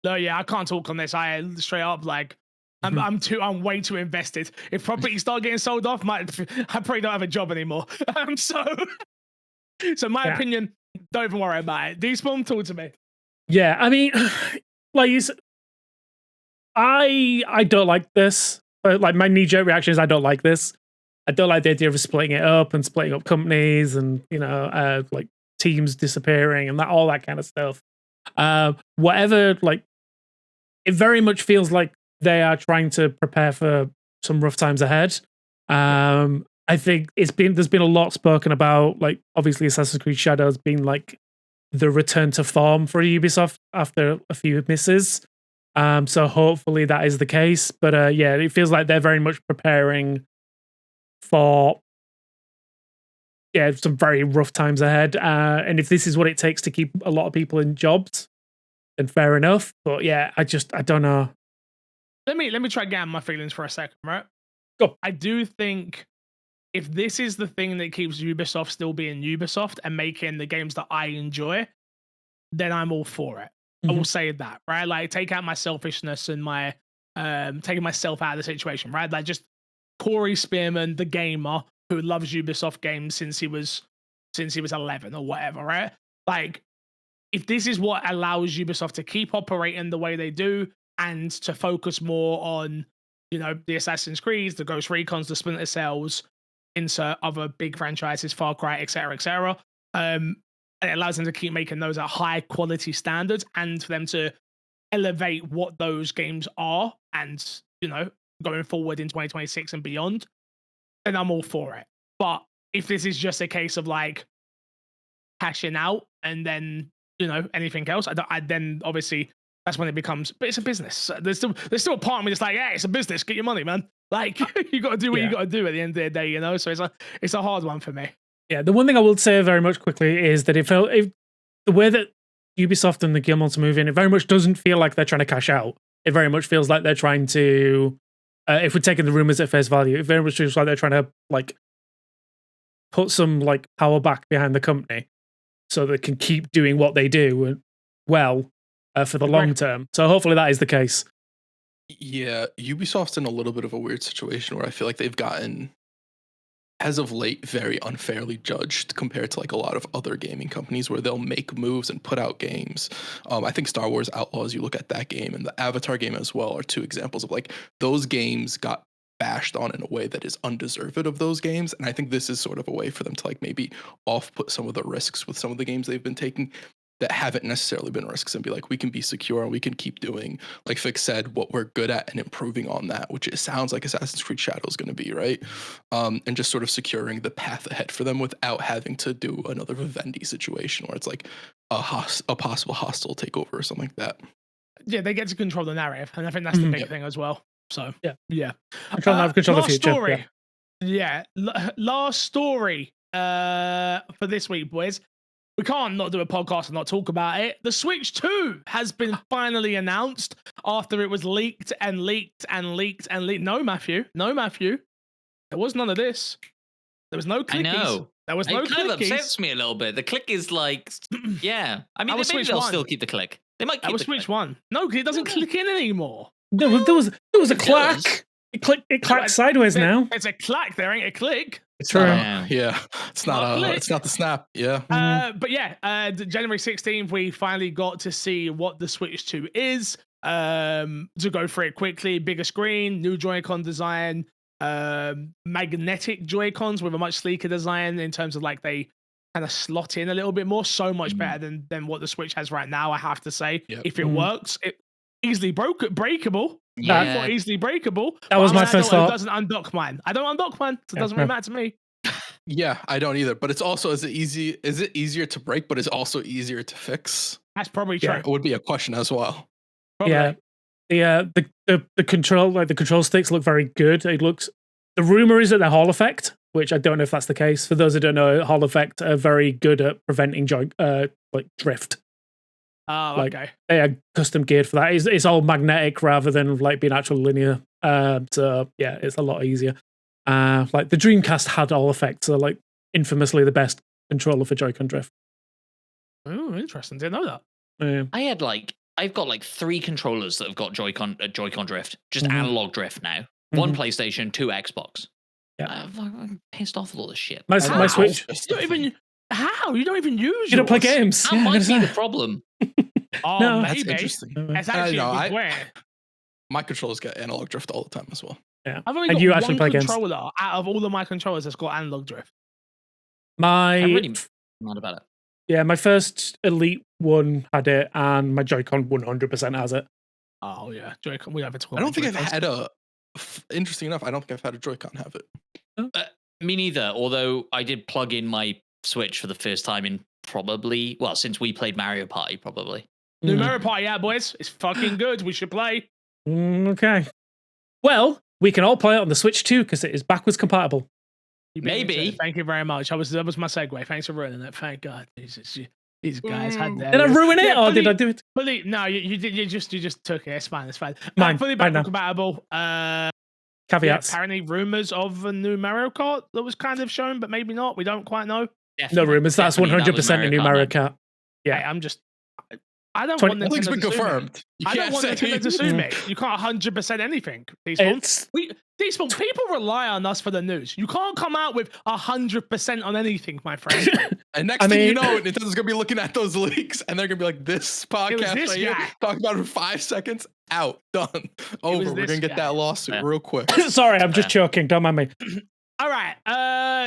No, yeah, I can't talk on this. I straight up, like, I'm way too invested. If properties start getting sold off, I probably don't have a job anymore. So my opinion, don't even worry about it. Despawn, talk to me. Yeah, I mean, like I don't like this. Like my knee-jerk reaction is I don't like this. I don't like the idea of splitting it up and splitting up companies and like teams disappearing and all that kind of stuff. Whatever, like it very much feels like they are trying to prepare for some rough times ahead. I think there's been a lot spoken about, like obviously Assassin's Creed Shadows being like the return to form for Ubisoft after a few misses. So hopefully that is the case. But it feels like they're very much preparing for some very rough times ahead. And if this is what it takes to keep a lot of people in jobs, then fair enough. But I don't know. Let me try getting my feelings for a second, right? Go. I do think if this is the thing that keeps Ubisoft still being Ubisoft and making the games that I enjoy, then I'm all for it. I will say that, right? Like take out my selfishness and my taking myself out of the situation, right? Like just Corey Spearman, the gamer who loves Ubisoft games since he was 11 or whatever, right? Like if this is what allows Ubisoft to keep operating the way they do and to focus more on, the Assassin's Creeds, the Ghost Recons, the Splinter Cells, insert other big franchises, Far Cry, etc., and it allows them to keep making those at high quality standards and for them to elevate what those games are and, going forward in 2026 and beyond, then I'm all for it. But if this is just a case of like cashing out and then, anything else, then obviously that's when it becomes, but it's a business. There's still a part of me that's like, yeah, it's a business. Get your money, man. Like you got to do what you got to do at the end of the day, So it's a hard one for me. Yeah, the one thing I will say very much quickly is that the way that Ubisoft and the Guillemets are moving, it very much doesn't feel like they're trying to cash out. It very much feels like they're trying to, if we're taking the rumors at face value, it very much feels like they're trying to like put some like power back behind the company. so they can keep doing what they do well for the long term. So hopefully that is the case. Yeah, Ubisoft's in a little bit of a weird situation where I feel like they've gotten, as of late, very unfairly judged compared to like a lot of other gaming companies where they'll make moves and put out games. I think Star Wars Outlaws, you look at that game, and the Avatar game as well, are two examples of like those games got bashed on in a way that is undeserved of those games. And I think this is sort of a way for them to like maybe off-put some of the risks with some of the games they've been taking that haven't necessarily been risks, and be like, we can be secure and we can keep doing, like Fix said, what we're good at and improving on that, which it sounds like Assassin's Creed Shadow is going to be, right? And just sort of securing the path ahead for them without having to do another Vivendi situation where it's like a possible hostile takeover or something like that. Yeah, they get to control the narrative, and I think that's the big thing as well. So yeah. Control the future. Story. Last story for this week, boys. We can't not do a podcast and not talk about it. The Switch 2 has been finally announced after it was leaked and leaked and leaked and leaked. No, Matthew. There was none of this. There was no clickies. I know. There was no clickies. It kind of upsets me a little bit. The click is like, yeah. I mean, maybe they'll still keep the click. They might keep the Switch click. 1. No, because it doesn't click in anymore. There was a clack. It clacks sideways now. It's a clack. There ain't a click. It's true. Yeah, it's not the snap. Yeah. But yeah, January 16th, we finally got to see what the Switch 2 is. To go through it quickly, bigger screen, new Joy-Con design, magnetic Joy-Cons with a much sleeker design in terms of like they kind of slot in a little bit more. So much better than what the Switch has right now, I have to say. Yep. If it works, it easily breakable. Yeah. Easily breakable. That was my first thought. It doesn't undock mine. I don't undock mine, so it doesn't really matter to me. Yeah, I don't either. But it's also, is it easier to break, but it's also easier to fix? That's probably true. It would be a question as well. Probably. Yeah. The control, like the control sticks look very good. The rumor is that they're Hall effect, which I don't know if that's the case. For those who don't know, Hall effect are very good at preventing drift. Oh, okay. They are custom geared for that. It's all magnetic rather than like being actual linear. So yeah, it's a lot easier. Like the Dreamcast had all effects, so like infamously the best controller for Joy-Con drift. Oh, interesting. Didn't know that. Yeah. I've got like 3 controllers that have got Joy-Con drift, just analog drift now. 1 PlayStation, 2 Xbox. Yeah. I'm pissed off with all this shit. My Switch. How? You don't even use. You don't play games. That might be the problem. No, that's maybe. Interesting. That's actually a good way. My controllers get analog drift all the time as well. Yeah. I've only got one controller out of all of my controllers that's got analog drift. I'm really mad about it. Yeah, my first Elite one had it, and my Joy-Con 100% has it. Oh yeah, Joy-Con. We have it. I don't think I've had interesting enough, I don't think I've had a Joy-Con have it. Me neither, although I did plug in my Switch for the first time in since we played Mario Party, probably. New Mario Party, yeah, boys. It's fucking good. We should play. Okay. Well, we can all play it on the Switch too, because it is backwards compatible. Maybe. Thank you very much. That was my segue. Thanks for ruining it. Thank God. These guys had that. Did I ruin it, or did I do it? No, you did. You just took it. It's fine. Mine. Fully backwards compatible. Caveats. Apparently, rumors of a new Mario Kart that was kind of shown, but maybe not. We don't quite know. Definitely, no rumors. That's 100% a new Mario Kart. Yeah, I'm just. I don't want Nintendo to been confirmed. I don't want Nintendo to sue me. You can't 100% anything. People rely on us for the news. You can't come out with 100% on anything, my friend. And next thing you know, Nintendo's gonna be looking at those leaks, and they're gonna be like, "This podcast here, talking about it for 5 seconds, out, done, over. We're gonna get that lawsuit real quick." Sorry, I'm just joking. Don't mind me. All right,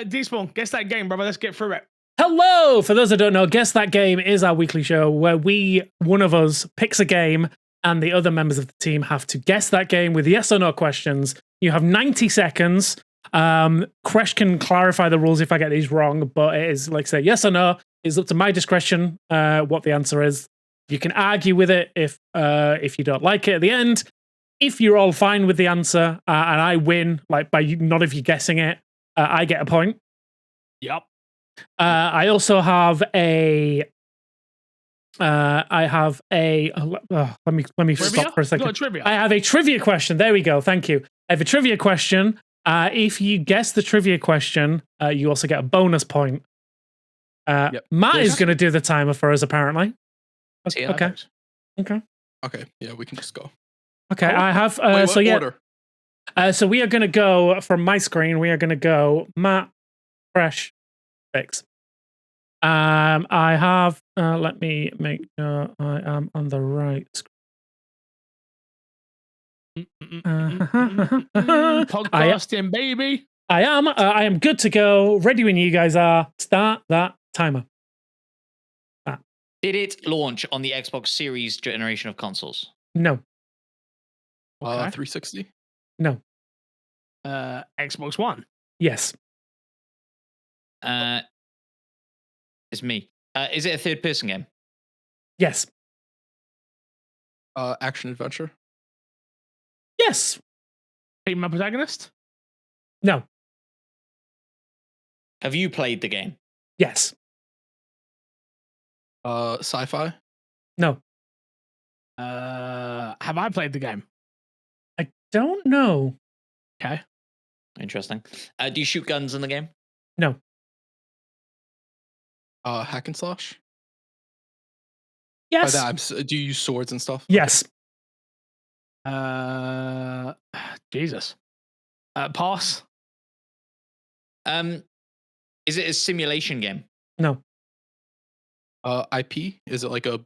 D-Spawn, guess that game, brother. Let's get through it. Hello! For those who don't know, Guess That Game is our weekly show where one of us picks a game and the other members of the team have to guess that game with yes or no questions. You have 90 seconds. Kresh can clarify the rules if I get these wrong, but it is, like I say, yes or no. It's up to my discretion what the answer is. You can argue with it if you don't like it at the end. If you're all fine with the answer and I win, like by none of you guessing it, I get a point. Yep. I also have a. Let me stop for a second. Trivia. I have a trivia question. There we go. Thank you. I have a trivia question. If you guess the trivia question, you also get a bonus point. Matt is going to do the timer for us, apparently. Yeah, okay. Okay. Yeah, we can just go. Okay, I have. Order? So we are going to go from my screen. We are going to go Matt, Fresh, Fix. I have. Let me make sure I am on the right screen. Podcasting, baby. I am. I am good to go. Ready when you guys are. Start that timer. Did it launch on the Xbox Series generation of consoles? No. 360? No. Xbox One? Yes. It's me. Is it a third-person game? Yes. Action adventure? Yes. Female protagonist? No. Have you played the game? Yes. Sci-fi? No. Have I played the game? I don't know. Okay. Interesting. Do you shoot guns in the game? No. Hack and slash? Yes. Do you use swords and stuff? Yes. Jesus. Pass. Is it a simulation game? No. IP? Is it like a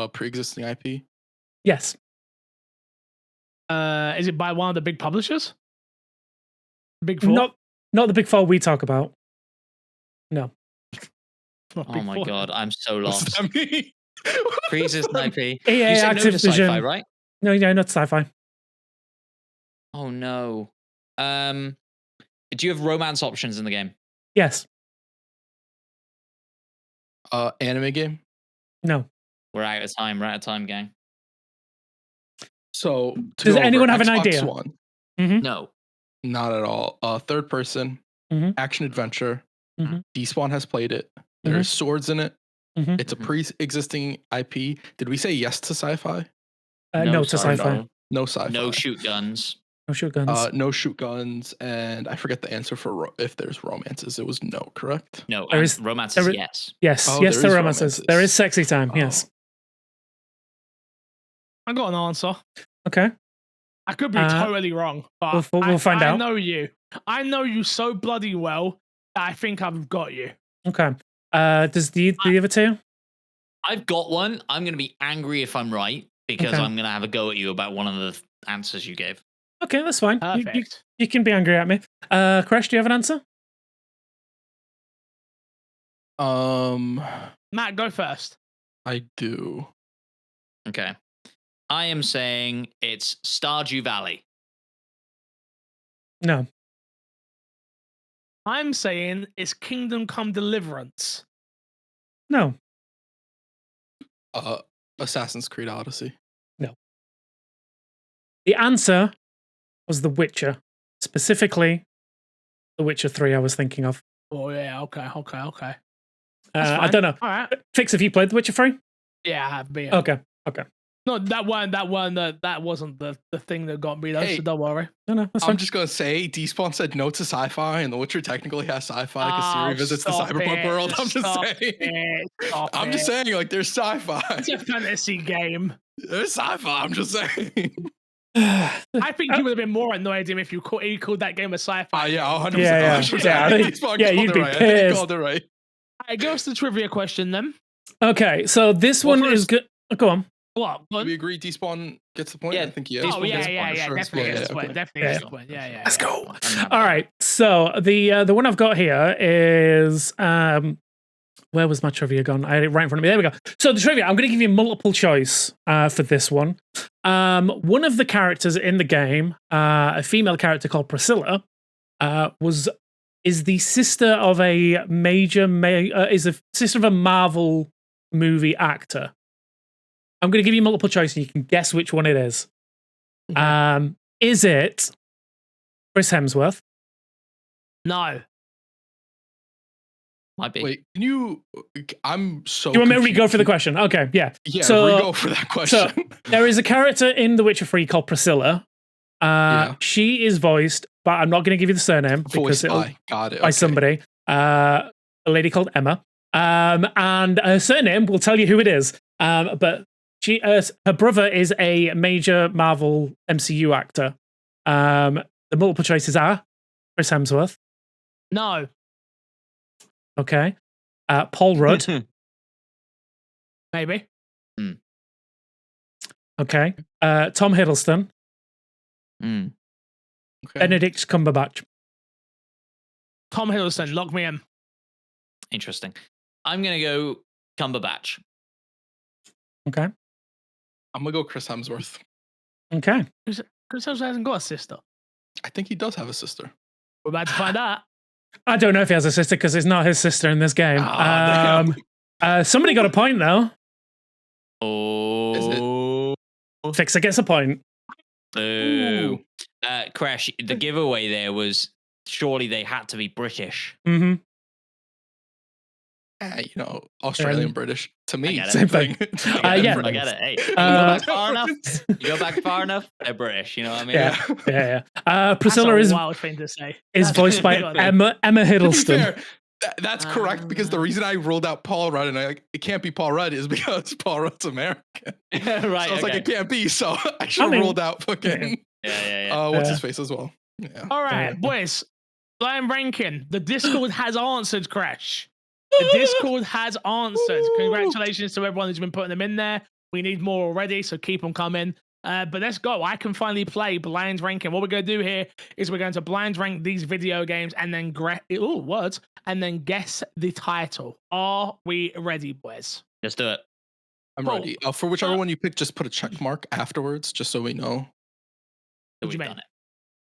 pre-existing IP? Yes. Is it by one of the big publishers? Big Four? Not the big four we talk about. No. Oh my god, I'm so lost. What's that mean? Pre-existing IP. EA You said no to Activision. sci-fi, right? No, not sci-fi. Oh no. Do you have romance options in the game? Yes. Anime game? No. We're out of time. We're out of time, gang. So, does anyone have an Xbox idea? One, No. not at all. Third person, action adventure. Despawn has played it. There's swords in it. It's a pre-existing IP. Did we say yes to sci-fi? No to sci-fi. No sci-fi. No shoot guns. No shoot guns. No shoot guns, and I forget the answer for if there's romances. It was no, correct? No, There is- romances, there is- yes. Yes. Oh, Yes there to is romances. romances. There is sexy time. Yes. I got an answer. Okay. I could be totally wrong, but we'll find out. I know you. I know you so bloody well that I think I've got you. Okay. Does the other two? I've got one. I'm going to be angry if I'm right because Okay. I'm going to have a go at you about one of the answers you gave. Okay, that's fine. Perfect. You can be angry at me. Crash, do you have an answer? Matt, go first. I do. Okay. I am saying it's Stardew Valley. No. I'm saying it's Kingdom Come Deliverance. No. Assassin's Creed Odyssey. No. The answer was The Witcher. Specifically, The Witcher 3 I was thinking of. Oh, yeah. Okay. I don't know. All right. Fix, have you played The Witcher 3? Yeah, I have been. Okay. No, that wasn't the thing that got me though, Hey. so don't worry. No, that's I'm fine. just gonna say, Despawn said no to sci-fi, and The Witcher technically has sci-fi because Siri visits the cyberpunk world. I'm just saying, like, there's sci-fi. It's a fantasy game. There's sci-fi. I'm just saying. I think you would have been more annoyed him if you called that game a sci-fi. Yeah, 100%. Yeah. 100%. Yeah, I think Despawn yeah, called you'd it be right. I think he pissed. called it right. All right, give us the trivia question then. Okay, so this one is good. Go on. What? Do we agree Despawn gets the point? Yeah. I think he is. Oh yeah, definitely gets the point. Definitely gets the okay. point. Yeah. Let's go. I'm happy. All right. So the one I've got here is where was my trivia gone? I had it right in front of me. There we go. So the trivia, I'm going to give you multiple choice for this one. One of the characters in the game, a female character called Priscilla, is the sister of a sister of a Marvel movie actor. I'm going to give you multiple choice and you can guess which one it is. Okay. Is it Chris Hemsworth? No. Might be. Wait, can you? I'm so. Do you want me to confused. re-go for the question? Okay, yeah. Yeah, So- re-go for that question. There is a character in The Witcher 3 called Priscilla. Yeah. She is voiced, but I'm not going to give you the surname because Voiced it'll by. Got it. by okay. somebody. A lady called Emma. And her surname will tell you who it is. But her brother is a major Marvel MCU actor. The multiple choices are Chris Hemsworth. No. Okay. Paul Rudd. Maybe. Okay. Tom Hiddleston. Okay. Benedict Cumberbatch. Tom Hiddleston, lock me in. Interesting. I'm going to go Cumberbatch. Okay. I'm going to go Chris Hemsworth. Okay. Chris Hemsworth hasn't got a sister. I think he does have a sister. We're about to find out. I don't know if he has a sister because it's not his sister in this game. Somebody got a point, though. Oh. Fixer gets a point. Ooh. Crash, the giveaway there was surely they had to be British. Mm-hmm. Australian British. To me, same thing. I get it. Hey, you go back far enough. You go back far enough. They're British. You know what I mean? Yeah. Priscilla That's a wild thing to say. Is voiced by Emma Hiddleston. Fair, that's correct because the reason I ruled out Paul Rudd and it can't be Paul Rudd is because Paul Rudd's American. Right. So I was like, it can't be. So I should have ruled out fucking. What's his face as well? Yeah. All right, boys. Blind ranking. The Discord has answered, Crash. The Discord has answered. Congratulations to everyone who's been putting them in there. We need more already, so keep them coming. But let's go. I can finally play blind ranking. What we're going to do here is we're going to blind rank these video games and then and then guess the title. Are we ready, boys? Let's do it. I'm ready. For whichever one you pick, just put a check mark afterwards, just so we know. What do you mean?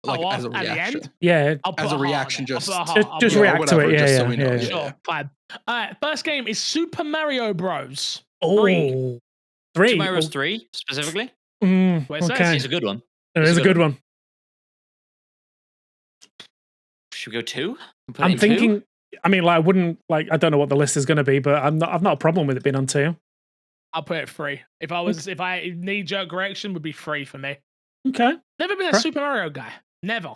Like as a reaction. Yeah. As a reaction, just react to it. So we know. Sure, fine. All right, first game is Super Mario Bros. Oh, 3. Super Mario 3 specifically. Okay. It's a good one. It is a good one. Should we go 2? I'm thinking. 2? I mean, I wouldn't I don't know what the list is going to be, but I've not a problem with it being on 2. I'll put it 3. If I knee jerk correction, would be 3 for me. Okay. Never been a Super Mario guy. Never.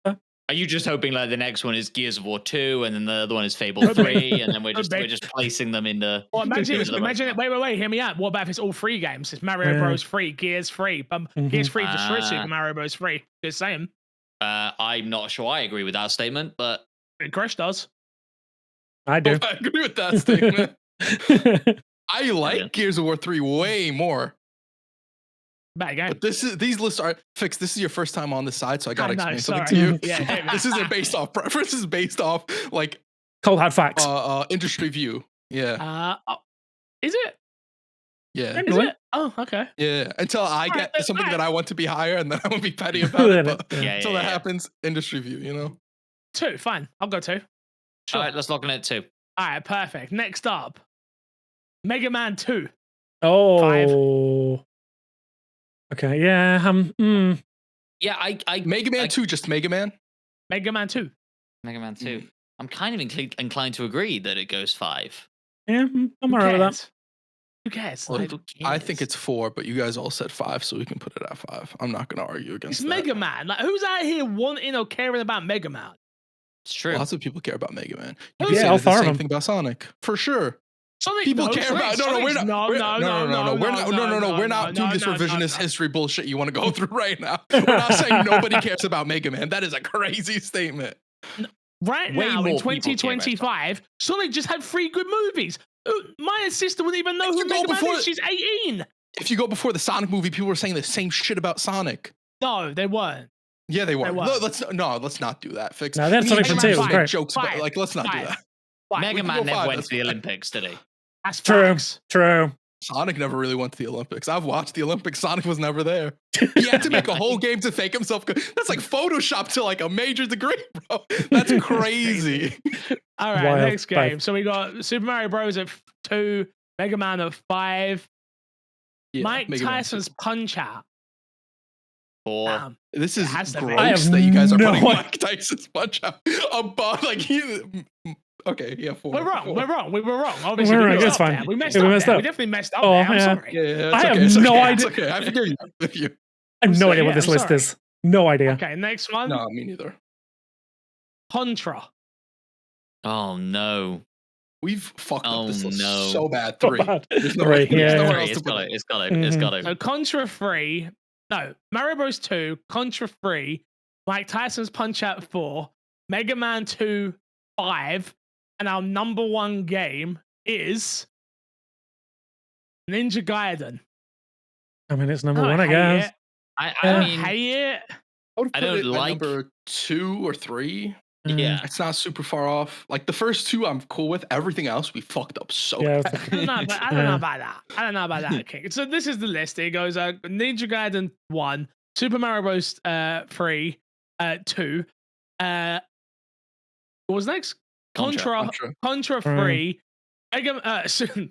Are you just hoping the next one is Gears of War 2 and then the other one is Fable 3 and then we're just placing them in the... Well, imagine it. Wait, hear me out. What about if it's all 3 games? It's Mario Bros 3, Gears 3. Gears 3 destroys Super Mario Bros 3. Just saying. I'm not sure I agree with that statement, but... Crash does. I do. I agree with that statement. I like Gears of War 3 way more. Bad game. But these lists are fixed. This is your first time on this side, so I gotta explain something to you. This isn't based off preference. This is based off cold hard facts. Industry view. Yeah. Is it? Yeah. Is it? Oh, okay. Yeah. Until I get something that I want to be higher, and then I won't be petty about it. But until that happens, industry view. 2, fine. I'll go 2. Sure. All right, let's lock in at 2. All right, perfect. Next up, Mega Man 2. Oh. 5. Okay, yeah. Yeah, I Mega Man 2, just Mega Man? Mega Man 2. Mega Man 2. I'm kind of inclined to agree that it goes 5. Yeah, I'm alright with that. Who cares? Well, I think it's 4, but you guys all said 5, so we can put it at 5. I'm not going to argue against that. It's Mega Man. Who's out here wanting or caring about Mega Man? It's true. Lots of people care about Mega Man. I'll say the same thing about Sonic, for sure. Sonic, people care about. No, we're not doing this revisionist history bullshit you want to go through right now. We're not saying nobody cares about Mega Man. That is a crazy statement. Right now in 2025, Sonic just had 3 good movies. My sister wouldn't even know who Mega Man is. She's 18. If you go before the Sonic movie, people were saying the same shit about Sonic. No, they weren't. Yeah, they were. Let's not do that. Fix. No, that's Sonic 2. Great. Jokes, but let's not do that. Mega Man never went to the Olympics, did he? That's true. Sonic never really went to the Olympics. I've watched the Olympics. Sonic was never there. He had to make a whole game to fake himself. That's like Photoshop to a major degree, bro. That's crazy. All right, next game. So we got Super Mario Bros. At 2, Mega Man at 5. Yeah, Mike Tyson's Punch Out. 4. This is gross that you guys are putting Mike Tyson's Punch Out above Okay, yeah, 4. We're wrong. We were wrong. Obviously, it's fine. We messed up. We definitely messed up. I'm sorry. Yeah, I have no idea. It's okay. I forgive you. I have no idea what this list is. No idea. Okay, next one. No, me neither. Contra. Oh no. We've fucked up this list no. so bad. So 3. bad. There's no, Three, there's yeah. nowhere Three, else it's to put got it. it. It's got it. It's got it. So Contra 3, no, Mario Bros 2, Contra 3, Mike Tyson's Punch Out 4, Mega Man 2, 5, and our number 1 game is Ninja Gaiden. I mean, it's number I one, I hate guess. it. I I mean, hate it. I would I put don't it at like- number 2 or 3. yeah. It's not super far off. Like the first 2, I'm cool with. Everything else, we fucked up so Yeah, bad. I don't know about that. I don't know about that, King. So this is the list. It goes Ninja Gaiden 1, Super Mario Bros. 3, 2. What was next? Contra 3.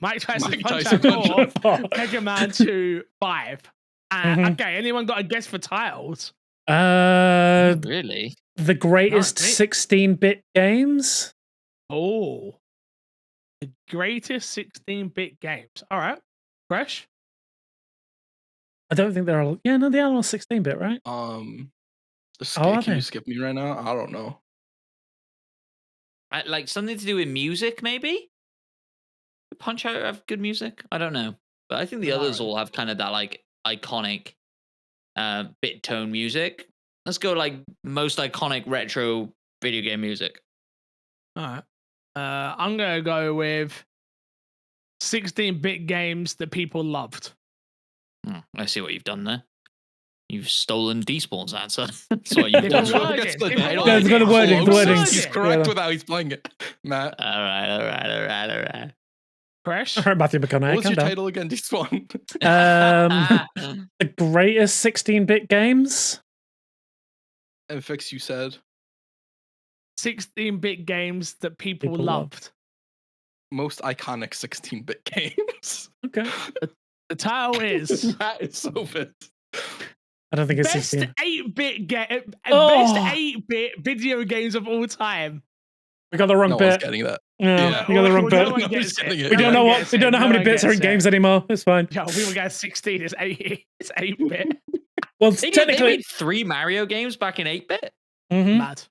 Mike Tyson Punch Out 4. Mega Man 2, 5. Okay, anyone got a guess for titles? Really? The greatest No, me. 16-bit games. Oh, the greatest 16-bit games. All right, Fresh. I don't think they're all. Yeah, no, they are all 16-bit, right? Are are can they? you skip me right now? I don't know. Like something to do with music, maybe? Punch Out have good music? I don't know. But I think the others all have kind of that like iconic bit tone music. Let's go like most iconic retro video game music. All right. I'm gonna go with 16-bit games that people loved. I see what you've done there. You've stolen Despawn's answer. That's what you've Different done. wording, Gets the different title. Yeah, it's got a wording, Close. wording. He's Yeah. correct with how he's playing it, Matt. All right. Fresh. All right, Matthew What McConaughey, was calm your down. title again, Despawn? The greatest 16-bit games. And Fix, you said 16-bit games that people People loved. most iconic 16-bit games. Okay. The title is That is so fit. I don't think it's best 16. 8-bit best Oh. 8-bit video games of all time. We got the wrong No one's bit. getting that. Yeah, we got the wrong No bit. one No gets one's getting it. it. We don't No know one what. gets We don't it. know how No many one bits are gets in it. games anymore. It's fine. Yo, people get 16. It's 8. It's 8-bit. Well, They technically, made 3 Mario games back in 8-bit. Mad.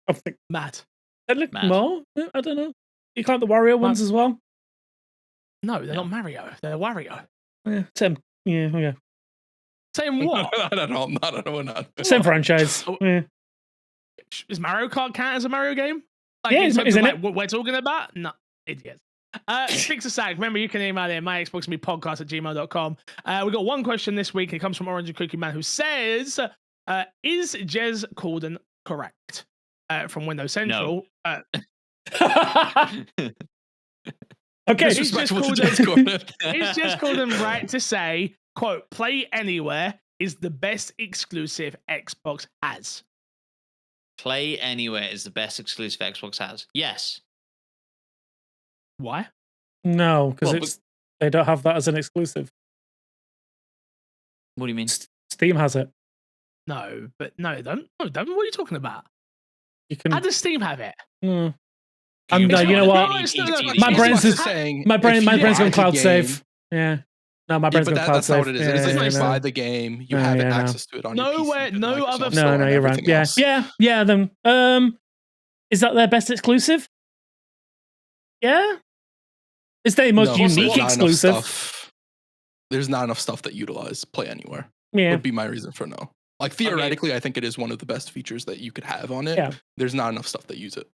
I think Mad. technically Mad. more. I don't know. You count the Wario ones as well. No, they're not Mario. They're Wario. Yeah, same. Yeah, okay. Same what? I don't know. Not. Same franchise. Oh. Yeah. Is Mario Kart count as a Mario game? Like, Yeah, in he's terms in of, like, it. what we're talking about? No, idiots. Fix a sag. Remember, you can email in my Xbox and me podcast at gmail.com. We got one question this week. It comes from Orange and Cookie Man, who says, is Jez Corden correct? From Windows Central. Okay. He's just Disrespectful to called Jez him- Corden. Is Jez Corden right to say, quote, Play Anywhere is the best exclusive Xbox has? Play Anywhere is the best exclusive Xbox has. Yes. Why? No, because Well, it's they don't have that as an exclusive. What do you mean? Steam has it. No, but no, they don't. No, don't. What are you talking about? You can. How does Steam have it? Hmm. You no, you know what? My brain's just just- saying. My brain's buy gone the cloud game- save. Yeah. No, my Yeah, brain's but gone cloud that's not save. what it is. Yeah, It is like yeah, you no. buy the game, you No, have yeah, no. access to it on your Nowhere- PC. with no Microsoft other- Store No, and no, you're right. everything Yeah, else. yeah. Then, is that their best exclusive? Yeah. Is their most No, there's unique not enough exclusive? stuff- There's not enough stuff that utilize Play Anywhere. Yeah. Would be my reason for no. Like theoretically, I think it is one of the best features that you could have on it. Yeah. There's not enough stuff that use it.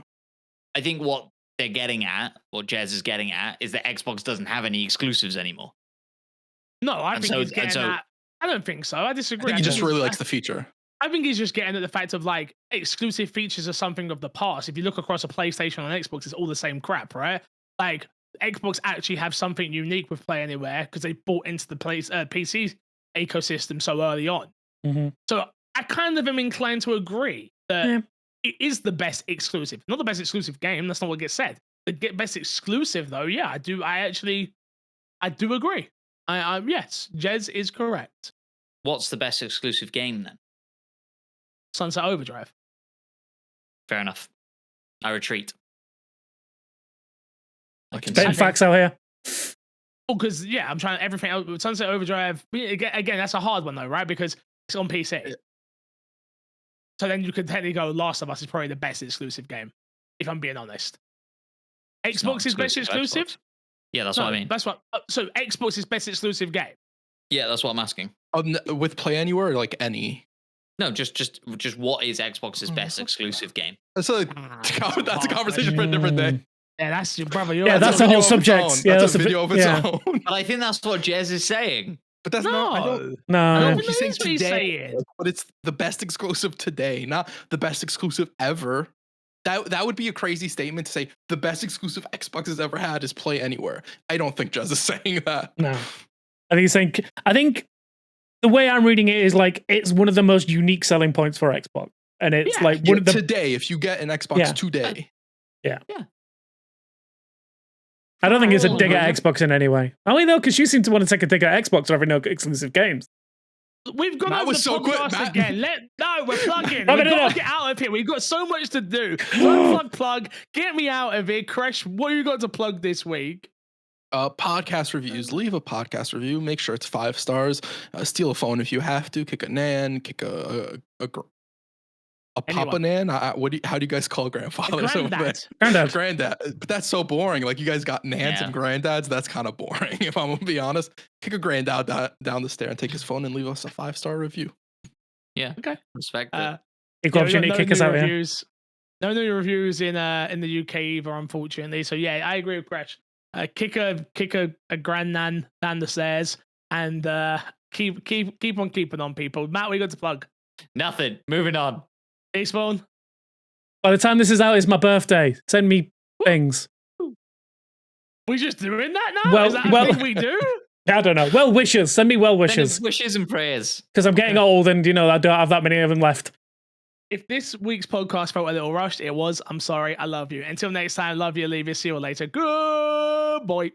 I think what they're getting at, what Jez is getting at, is that Xbox doesn't have any exclusives anymore. No, I And think so- he's and getting so- at. I don't think so. I I disagree. think he just think really he's- likes the feature. I think he's just getting at the fact of like exclusive features are something of the past. If you look across a PlayStation and Xbox, it's all the same crap, right? Like Xbox actually have something unique with Play Anywhere because they bought into the PC ecosystem so early on. Mm-hmm. So I kind of am inclined to agree that Yeah. it is the best exclusive. Not the best exclusive game. That's not what gets said. The best exclusive, though, yeah, I do. I do agree. Yes, Jez is correct. What's the best exclusive game then? Sunset Overdrive. Fair enough. I retreat. I can Spitting see. facts out here. Oh, because yeah, I'm trying everything else. Sunset Overdrive. Again, that's a hard one though, right? Because it's on PC. Yeah. So then you could technically go Last of Us is probably the best exclusive game, if I'm being honest. Xbox is best exclusive? Yeah, that's what I mean. That's what. So Xbox is best exclusive game. Yeah, that's what I'm asking. With Play Anywhere or like any? No, just what is Xbox's best exclusive game? So that's a conversation for a different day. Yeah, that's your brother. That's the whole subject. Yeah, that's a video of its own. But I think that's what Jez is saying. But that's no. I don't think he's saying today. But it's the best exclusive today, not the best exclusive ever. That would be a crazy statement to say the best exclusive Xbox has ever had is Play Anywhere. I don't think Jez is saying that. No. I think the way I'm reading it is like it's one of the most unique selling points for Xbox. And it's like one of the today, if you get an Xbox today. Yeah. I don't think it's a dig at Xbox in any way. Only though, because you seem to want to take a dig at Xbox for having no exclusive games. We've got over the podcast again. We're plugging. We've got to get out of here. We've got so much to do. Plug. Get me out of here. Crash, what have you got to plug this week? Podcast reviews. Leave a podcast review. Make sure it's 5 stars. Steal a phone if you have to. Kick a nan. Kick a Papa Nan? How do you guys call grandfathers? Granddad. But that's so boring. Like you guys got nans and granddads. That's kind of boring. If I'm gonna be honest, kick a granddad down the stair and take his phone and leave us a 5-star review. Yeah. Okay. Respect it. Kick us out here. No new reviews in the UK either, unfortunately. So yeah, I agree with Crash. Kick a grandnan down the stairs and keep on keeping on, people. Matt, what you got to plug? Nothing. Moving on. Spawn. By the time this is out, it's my birthday. Send me things. We just doing that now? Well, is that a thing we do? I don't know. Well wishes. Send me well wishes. Wishes and prayers. Because I'm getting old and, I don't have that many of them left. If this week's podcast felt a little rushed, it was. I'm sorry. I love you. Until next time, love you, leave you. See you later. Good boy.